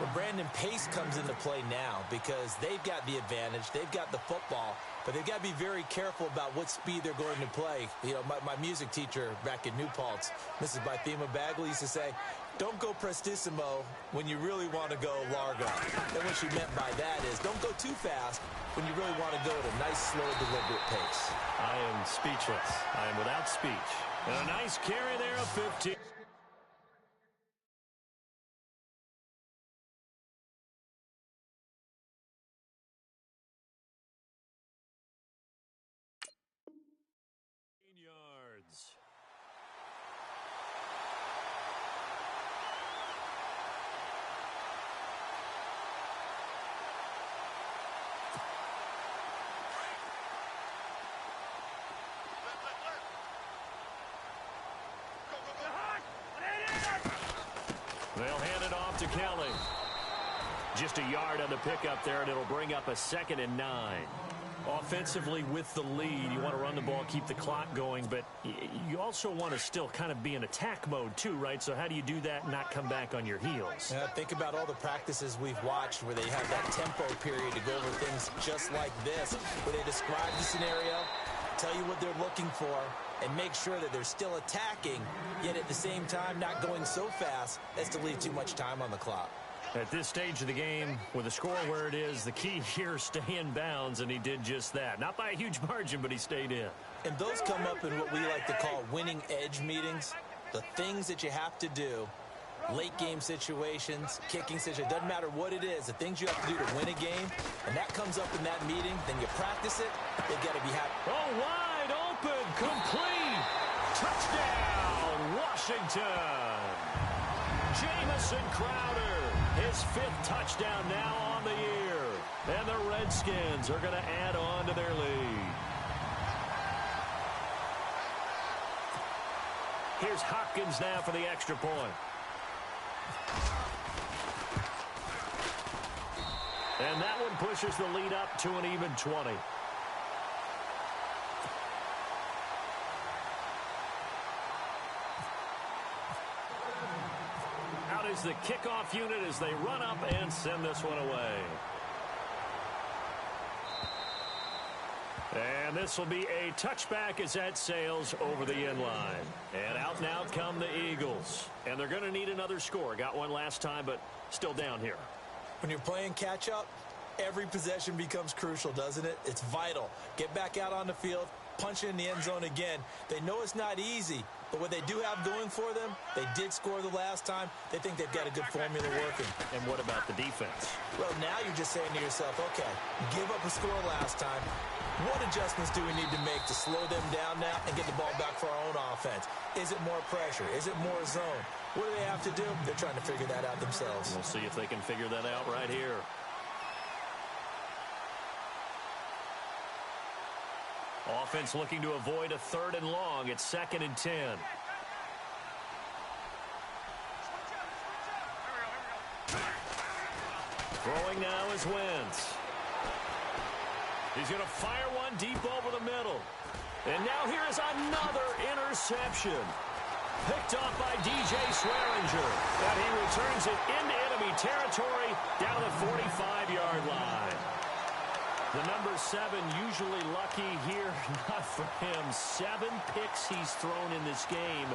But Brandon, pace comes into play now because they've got the advantage. They've got the football, but they've got to be very careful about what speed they're going to play. You know, my music teacher back in New Paltz, Mrs. Bythema Bagley, used to say, don't go prestissimo when you really want to go largo. And what she meant by that is don't go too fast when you really want to go at a nice, slow, deliberate pace. I am speechless. I am without speech. And a nice carry there of 15. to Kelly. Just a yard on the pickup there, and it'll bring up a 2nd and 9. Offensively with the lead, you want to run the ball, keep the clock going, but you also want to still kind of be in attack mode too, right? So how do you do that and not come back on your heels? Yeah, think about all the practices we've watched where they have that tempo period to go over things just like this, where they describe the scenario, tell you what they're looking for, and make sure that they're still attacking, yet at the same time not going so fast as to leave too much time on the clock. At this stage of the game, with the score where it is, the key here is stay in bounds, and he did just that. Not by a huge margin, but he stayed in. And those come up in what we like to call winning edge meetings. The things that you have to do, late game situations, kicking situations, doesn't matter what it is, the things you have to do to win a game, and that comes up in that meeting, then you practice it, they got to be happy. Oh, wide open, complete, touchdown, Washington. Jamison Crowder, his 5th touchdown now on the year. And the Redskins are going to add on to their lead. Here's Hopkins now for the extra point. And that one pushes the lead up to an even 20. Out is the kickoff unit as they run up and send this one away. And this will be a touchback as that sails over the end line. And out now come the Eagles. And they're going to need another score. Got one last time, but still down here. When you're playing catch-up, every possession becomes crucial, doesn't it? It's vital. Get back out on the field, punch it in the end zone again. They know it's not easy, but what they do have going for them, they did score the last time. They think they've got a good formula working. And what about the defense? Well, now you're just saying to yourself, okay, give up a score last time. What adjustments do we need to make to slow them down now and get the ball back for our own offense? Is it more pressure? Is it more zone? What do they have to do? They're trying to figure that out themselves. We'll see if they can figure that out right here. Offense looking to avoid a 3rd and long. It's 2nd and 10. Throwing now is Wentz. He's going to fire one deep over the middle. And now here is another interception. Picked off by DJ Swearinger. And he returns it into enemy territory down the 45-yard line. The number 7 usually lucky here. Not for him. 7 picks he's thrown in this game.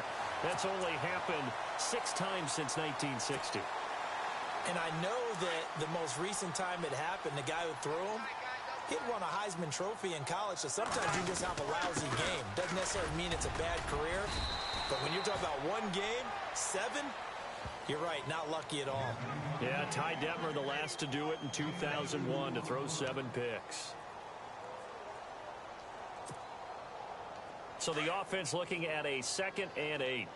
That's only happened 6 times since 1960. And I know that the most recent time it happened, the guy who threw him, he'd won a Heisman Trophy in college, so sometimes you just have a lousy game. Doesn't necessarily mean it's a bad career, but when you're talking about one game, 7, you're right, not lucky at all. Yeah, Ty Detmer, the last to do it in 2001, to throw 7 picks. So the offense looking at a 2nd and 8.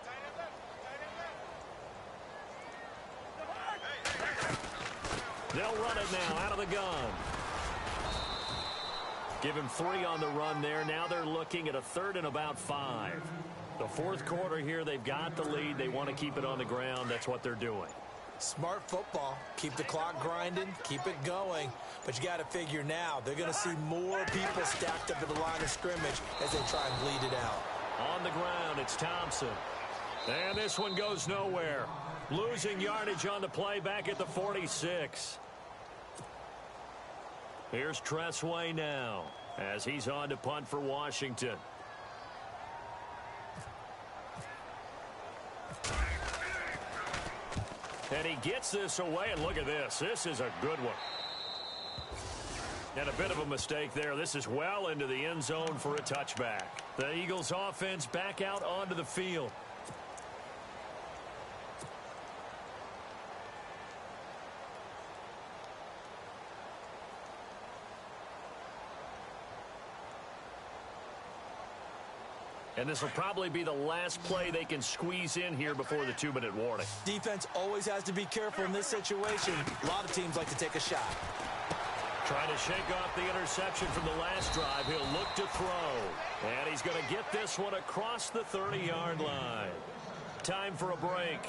They'll run it now out of the gun. Give him 3 on the run there. Now they're looking at a 3rd and about 5. The 4th quarter here, they've got the lead. They want to keep it on the ground. That's what they're doing. Smart football. Keep the clock grinding. Keep it going. But you got to figure now, they're going to see more people stacked up at the line of scrimmage as they try and bleed it out. On the ground, it's Thompson. And this one goes nowhere. Losing yardage on the play back at the 46. Here's Tressway now as he's on to punt for Washington. And he gets this away, and look at this. This is a good one. And a bit of a mistake there. This is well into the end zone for a touchback. The Eagles offense back out onto the field. And this will probably be the last play they can squeeze in here before the 2-minute warning. Defense always has to be careful in this situation. A lot of teams like to take a shot. Trying to shake off the interception from the last drive. He'll look to throw. And he's going to get this one across the 30-yard line. Time for a break.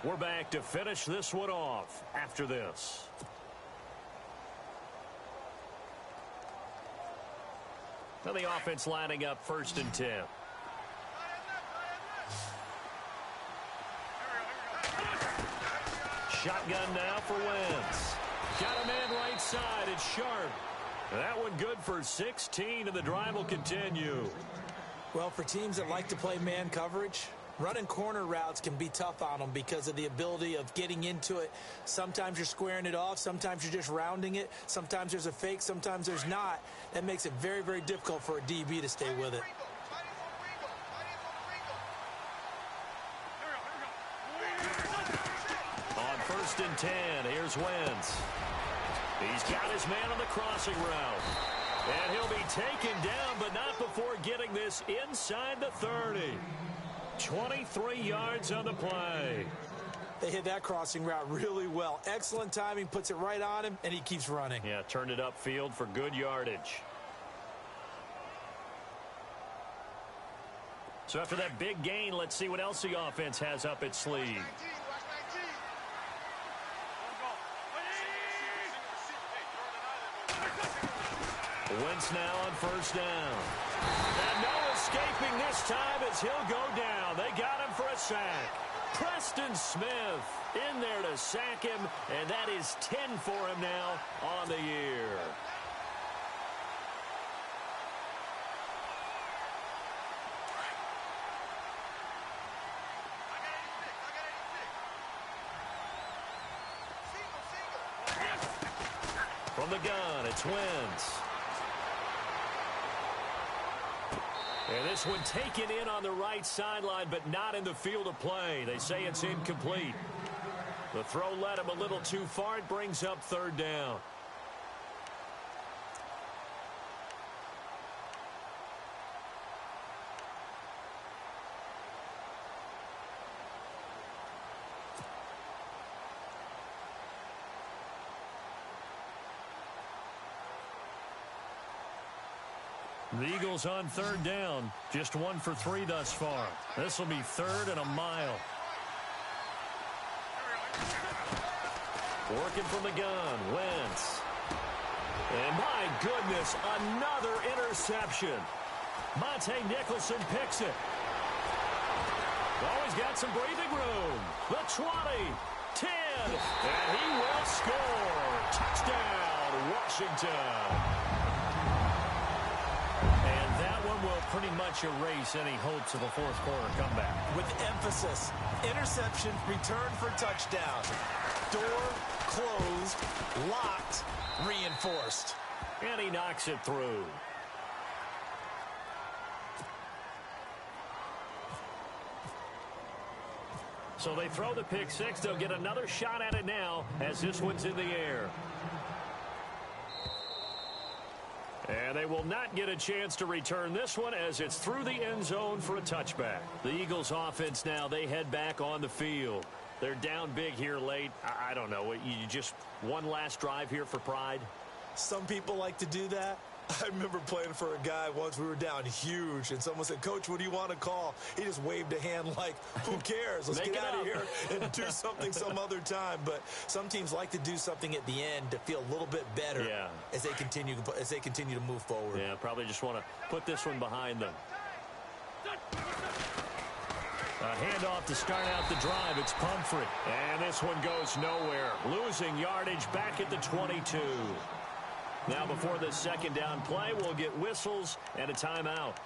We're back to finish this one off after this. Now the offense lining up 1st and 10. Shotgun now for Wentz. Got a man right side. It's Sharp. That one good for 16, and the drive will continue. Well, for teams that like to play man coverage, running corner routes can be tough on them because of the ability of getting into it. Sometimes you're squaring it off. Sometimes you're just rounding it. Sometimes there's a fake. Sometimes there's not. That makes it very, very difficult for a DB to stay with it. On 1st and 10, here's Wentz. He's got his man on the crossing route. And he'll be taken down, but not before getting this inside the 30. 23 yards on the play. They hit that crossing route really well. Excellent timing, puts it right on him, and he keeps running. Yeah, turned it upfield for good yardage. So after that big gain, let's see what else the offense has up its sleeve. Wentz now on 1st down. And no escaping this time as he'll go down. They got him for a sack. Preston Smith in there to sack him, and that is 10 for him now on the year. From the gun, it's Wentz. And this one taken in on the right sideline, but not in the field of play. They say it's incomplete. The throw led him a little too far. It brings up 3rd down. The Eagles on 3rd down. Just 1 for 3 thus far. This will be 3rd and a mile. Working from the gun, Wentz. And my goodness, another interception. Monte Nicholson picks it. Always got some breathing room. The 20, 10, and he will score. Touchdown, Washington. Will pretty much erase any hopes of a 4th quarter comeback. With emphasis, interception, return for touchdown. Door closed, locked, reinforced. And he knocks it through. So they throw the pick 6. They'll get another shot at it now as this one's in the air. And they will not get a chance to return this one as it's through the end zone for a touchback. The Eagles offense now, they head back on the field. They're down big here late. I don't know. You just one last drive here for pride? Some people like to do that. I remember playing for a guy once. We were down huge, and someone said, "Coach, what do you want to call?" He just waved a hand like, who cares? Let's get out of here and do something some other time. But some teams like to do something at the end to feel a little bit better as they continue to move forward. Yeah, probably just want to put this one behind them. A handoff to start out the drive. It's Pumphrey. And this one goes nowhere. Losing yardage back at the 22. Now before this 2nd down play, we'll get whistles and a timeout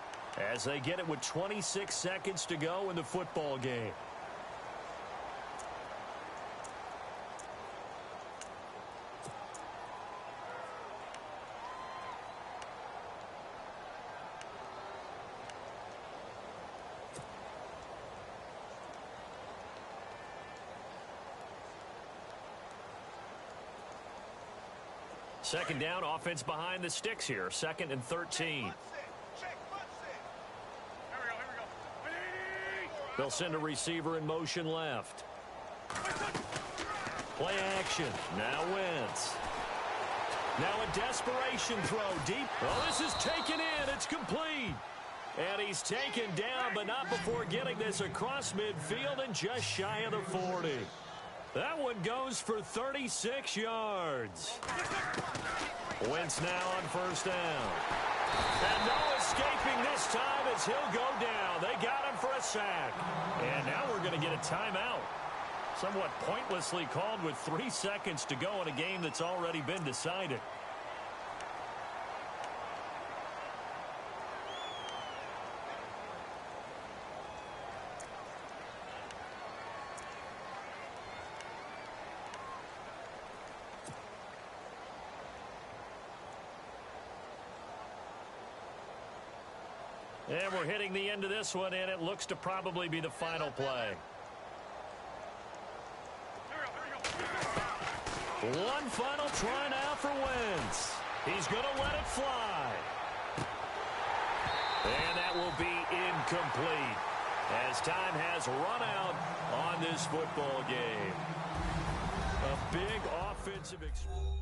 as they get it with 26 seconds to go in the football game. Second down, offense behind the sticks here. 2nd and 13. They'll send a receiver in motion left. Play action. Now Wentz. Now a desperation throw deep. Oh, this is taken in. It's complete. And he's taken down, but not before getting this across midfield and just shy of the 40. That one goes for 36 yards. Wentz now on first down. And no escaping this time as he'll go down. They got him for a sack. And now we're going to get a timeout. Somewhat pointlessly called with 3 seconds to go in a game that's already been decided. And we're hitting the end of this one, and it looks to probably be the final play. One final try now for Wentz. He's going to let it fly. And that will be incomplete as time has run out on this football game. A big offensive experience.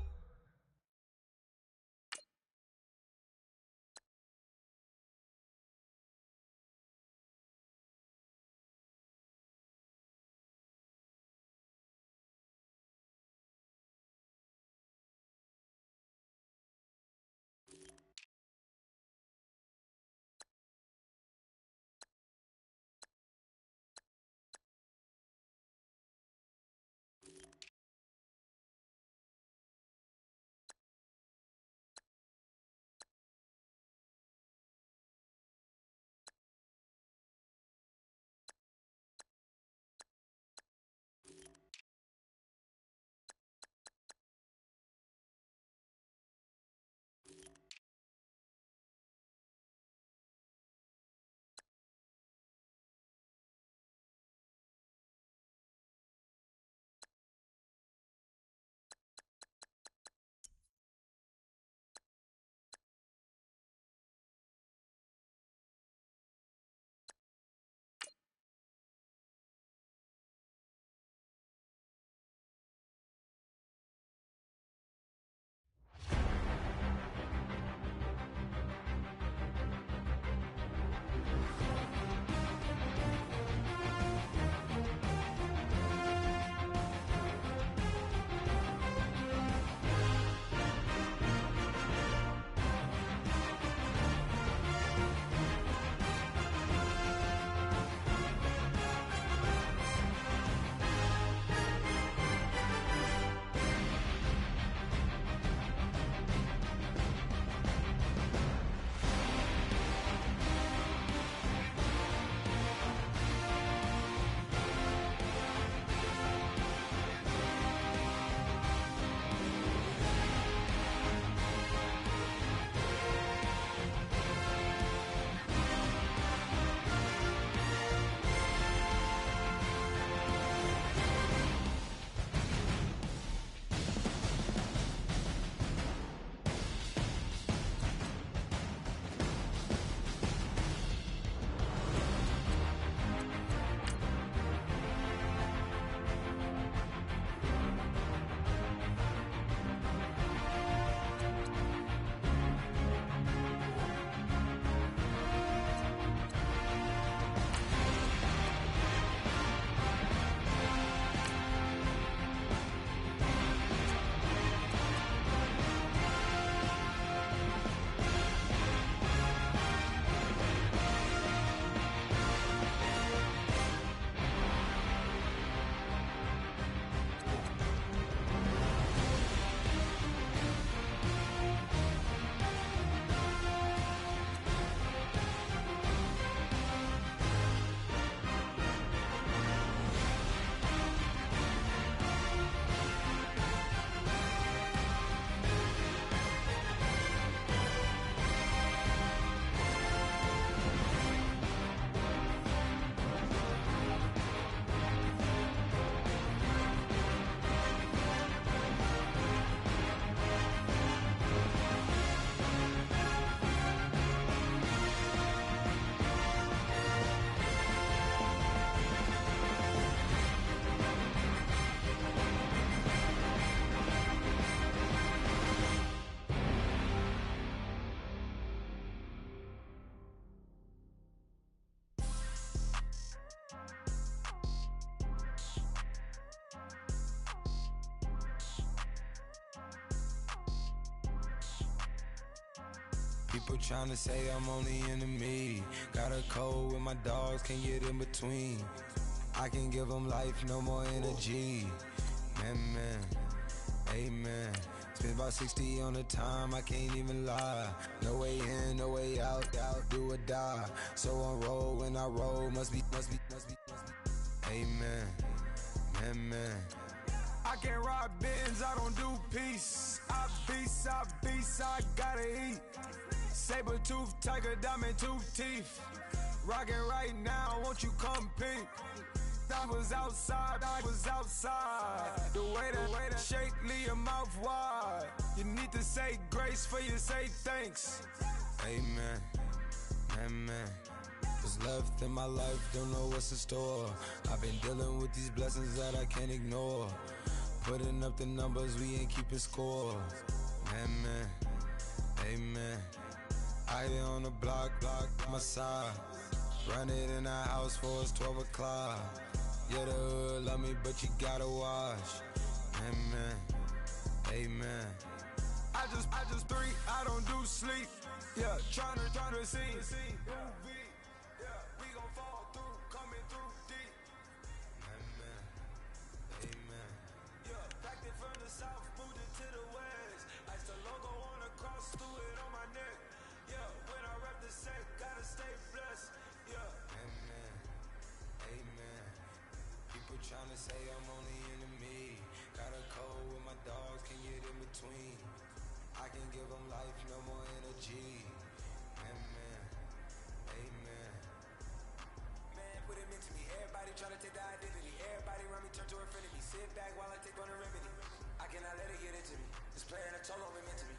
People tryna say I'm only enemy. Got a cold with my dogs, can't get in between. I can give them life, no more energy. Man, amen. Spent about 60 on the time, I can't even lie. No way in, no way out, do or die. So on roll, when I roll, must be. Amen, man. I can't ride Benz, I don't do peace. I beast, I gotta eat. Saber tooth, tiger, diamond tooth teeth. Rockin' right now, won't you come peep? I was outside. The way to shake, leave your mouth wide. You need to say grace for you say thanks. Amen, amen. What's left in my life, don't know what's in store. I've been dealing with these blessings that I can't ignore. Putting up the numbers, we ain't keeping score. Amen. I here on the block, my side. Run it in the house for it's 12 o'clock. Yeah, the hood love me, but you gotta watch. Amen. I just three, I don't do sleep. Yeah, tryna see. Yeah, we gon' fall through, coming through deep. Amen. Yeah, packed it from the south, moved it to the west. Ice the logo on the cross, threw it on my neck. Yeah, when I rep the set, gotta stay blessed. Yeah. Amen. People tryna say I'm only enemy. Got a cold with my dogs, can't get in between. I can give them life, no more energy. Amen. Man, put it into me. Everybody tryna take the identity. Everybody around me turn to a friend of me. Sit back while I take on the remedy. I cannot let it get into me. This playing a toll on me meant to me.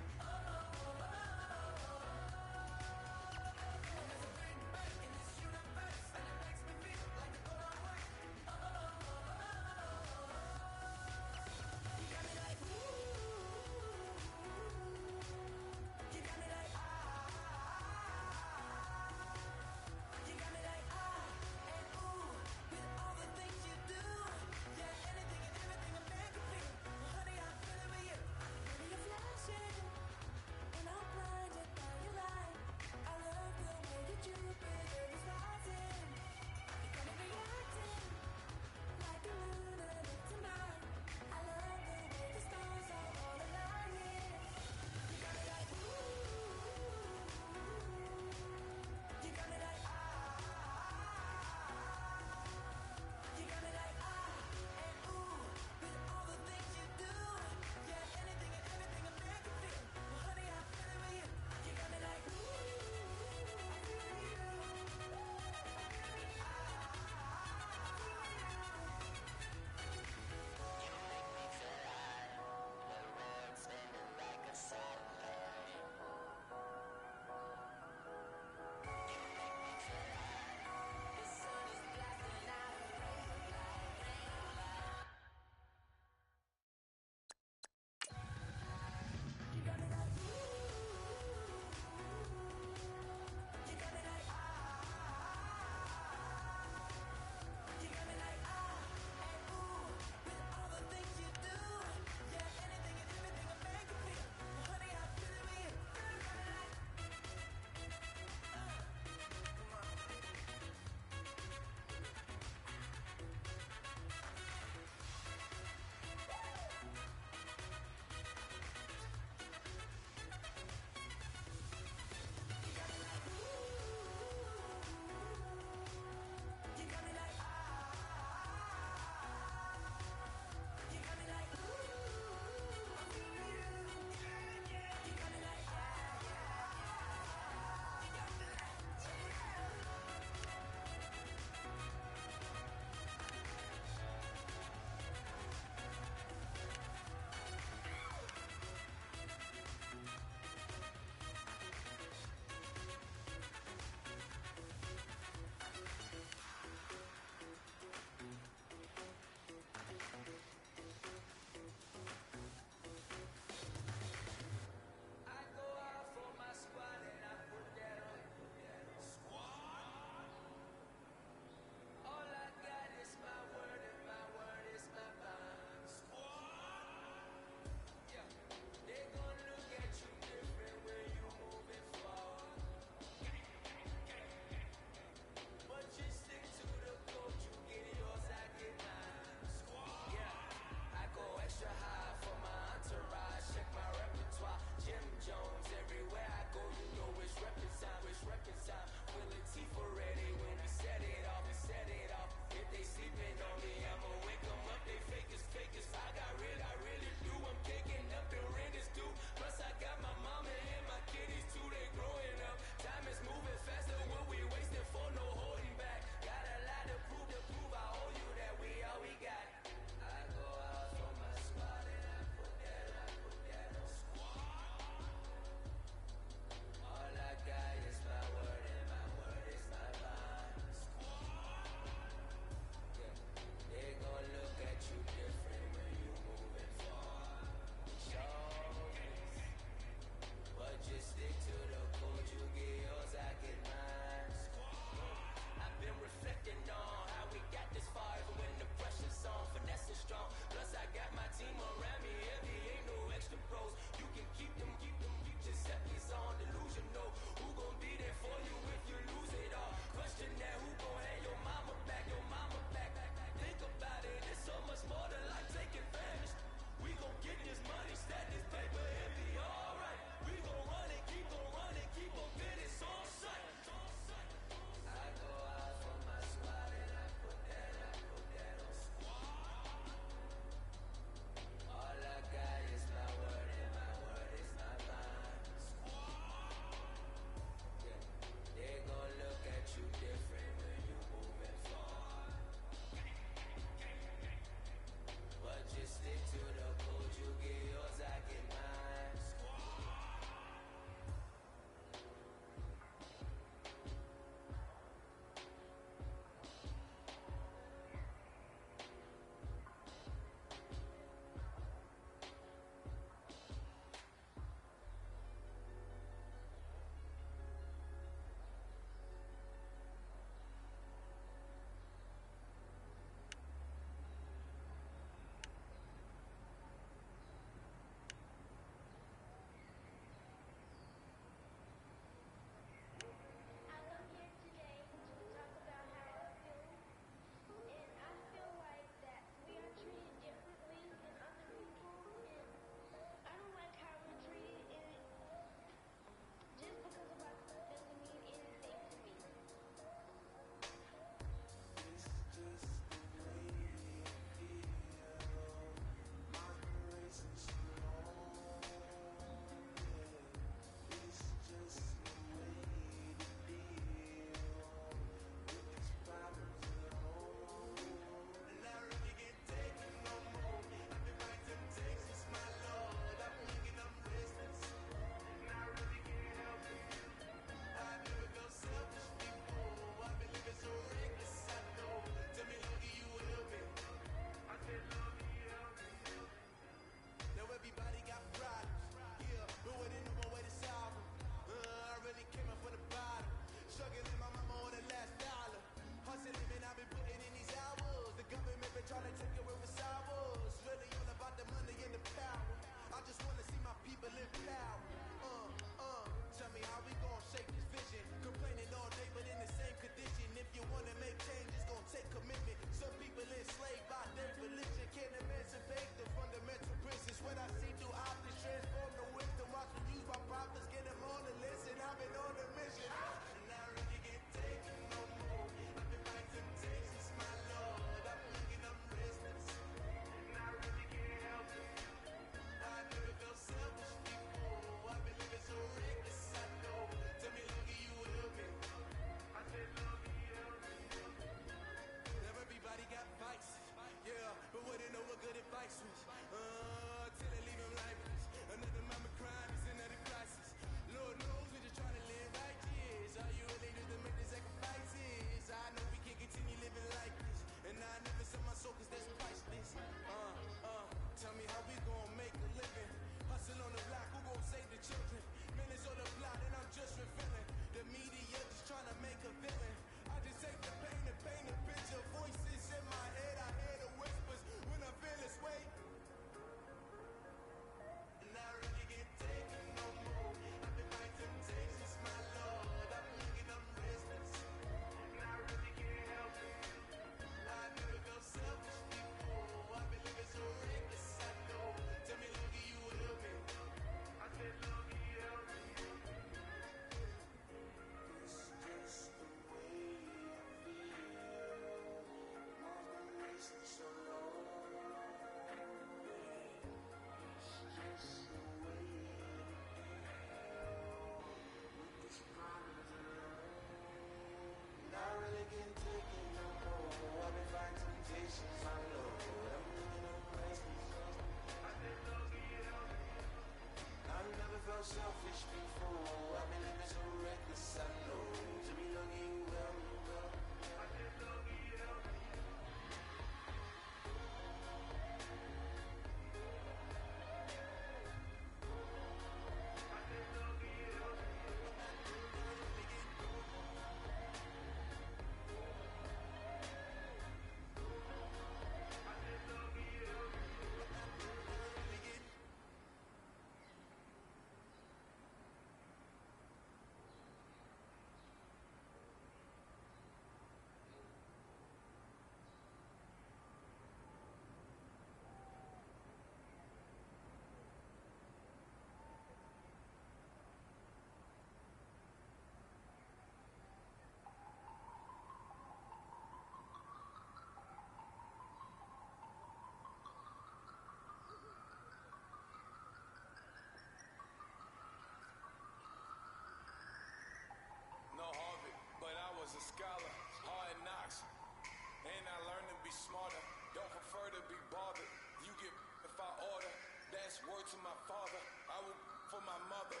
That's word to my father. I will for my mother.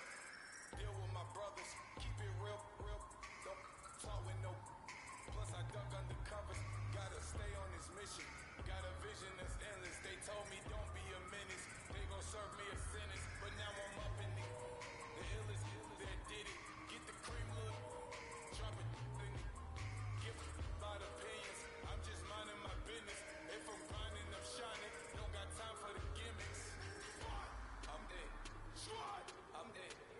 Deal with my brothers. Keep it real, real. Don't talk with no. Plus I duck under covers. Gotta stay on this mission. Got a vision that's endless. They told me don't be a menace. They gon' serve me a sentence. But now I'm up in the illest that did it. Get the cream look. Drop it. Give about opinions. I'm just minding my business. If I'm grinding, I'm shining. Don't got time for the gimmicks. I'm dead. I'm dead.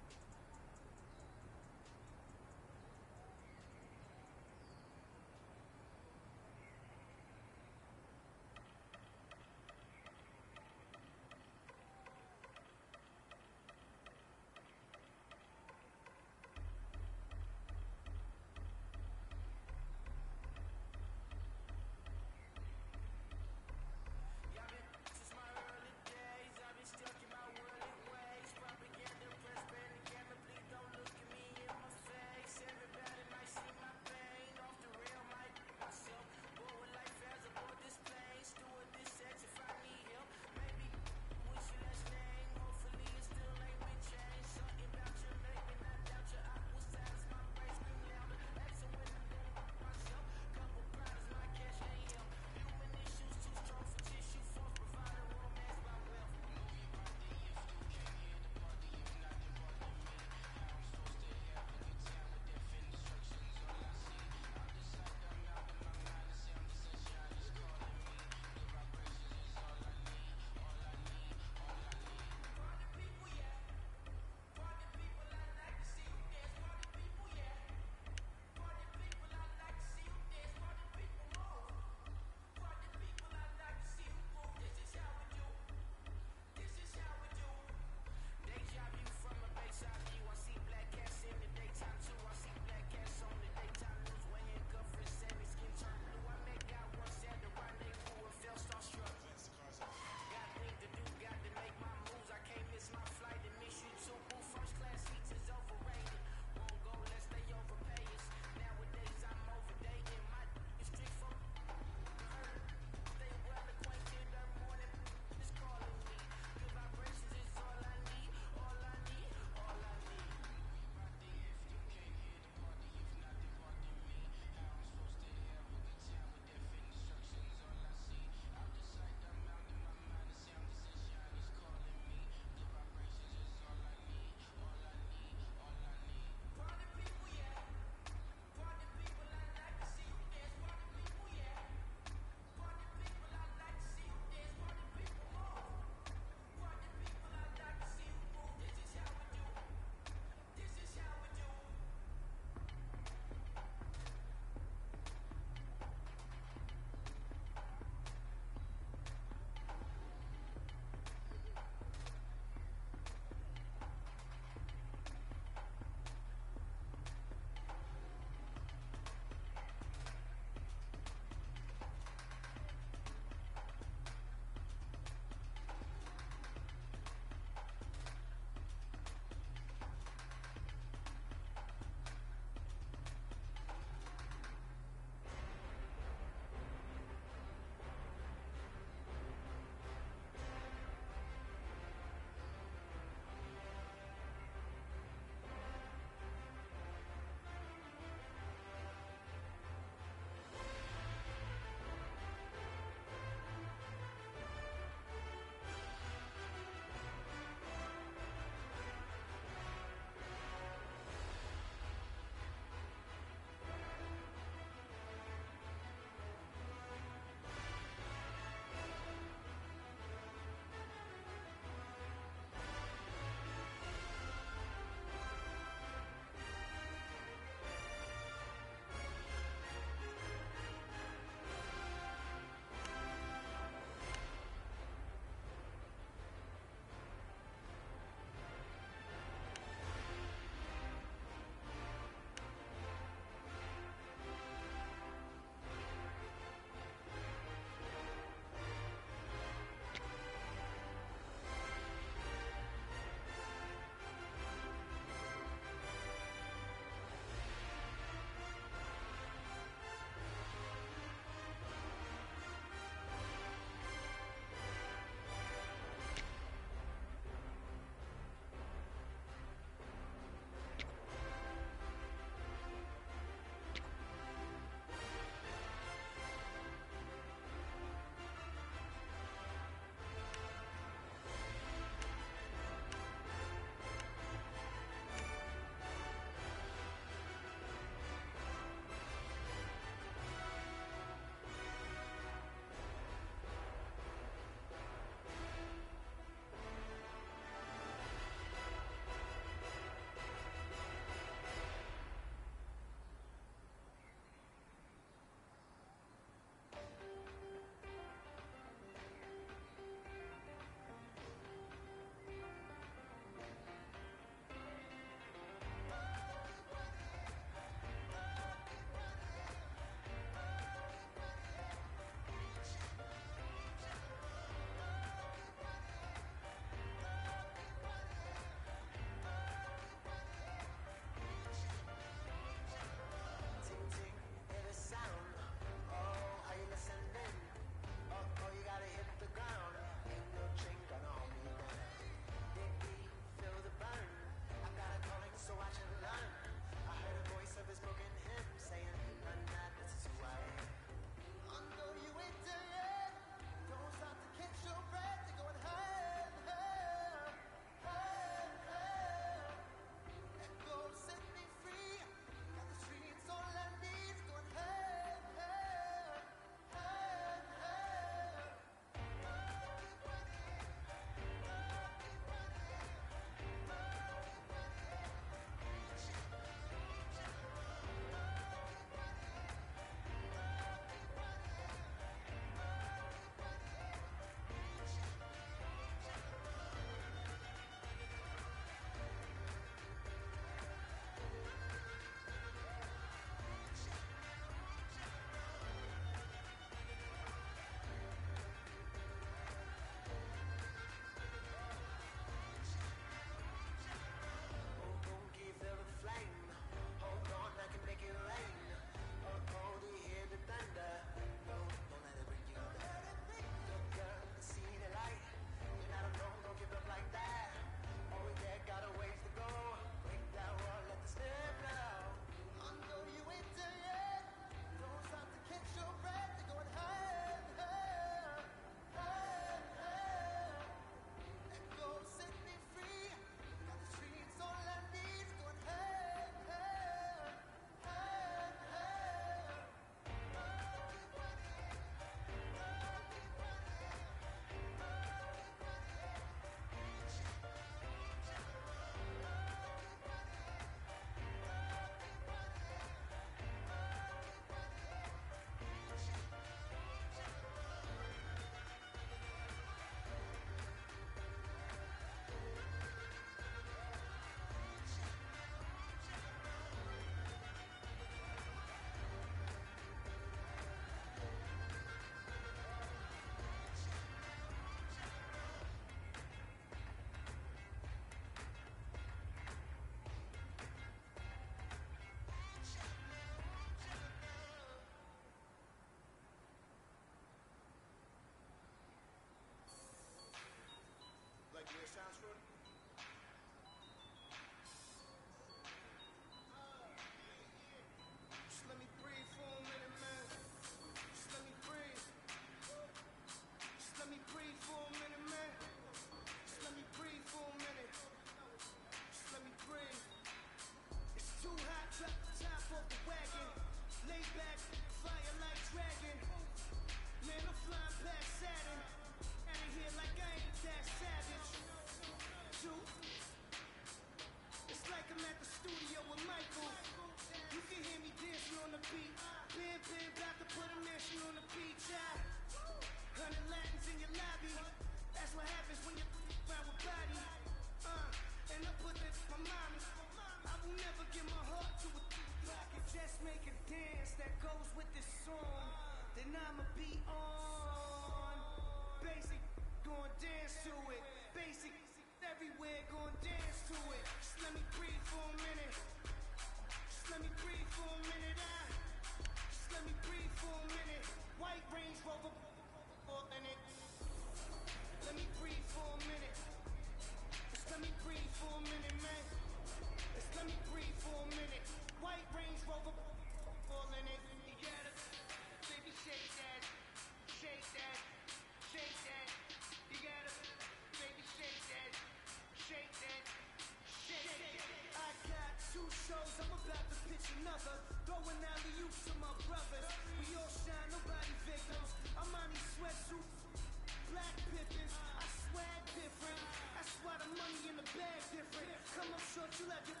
you left your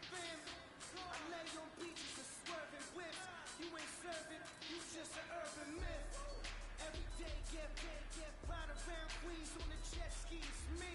fam. I lay on beaches and swerving whips. You ain't serving, you just an urban myth. Every day get right around Queens on the jet skis. Me.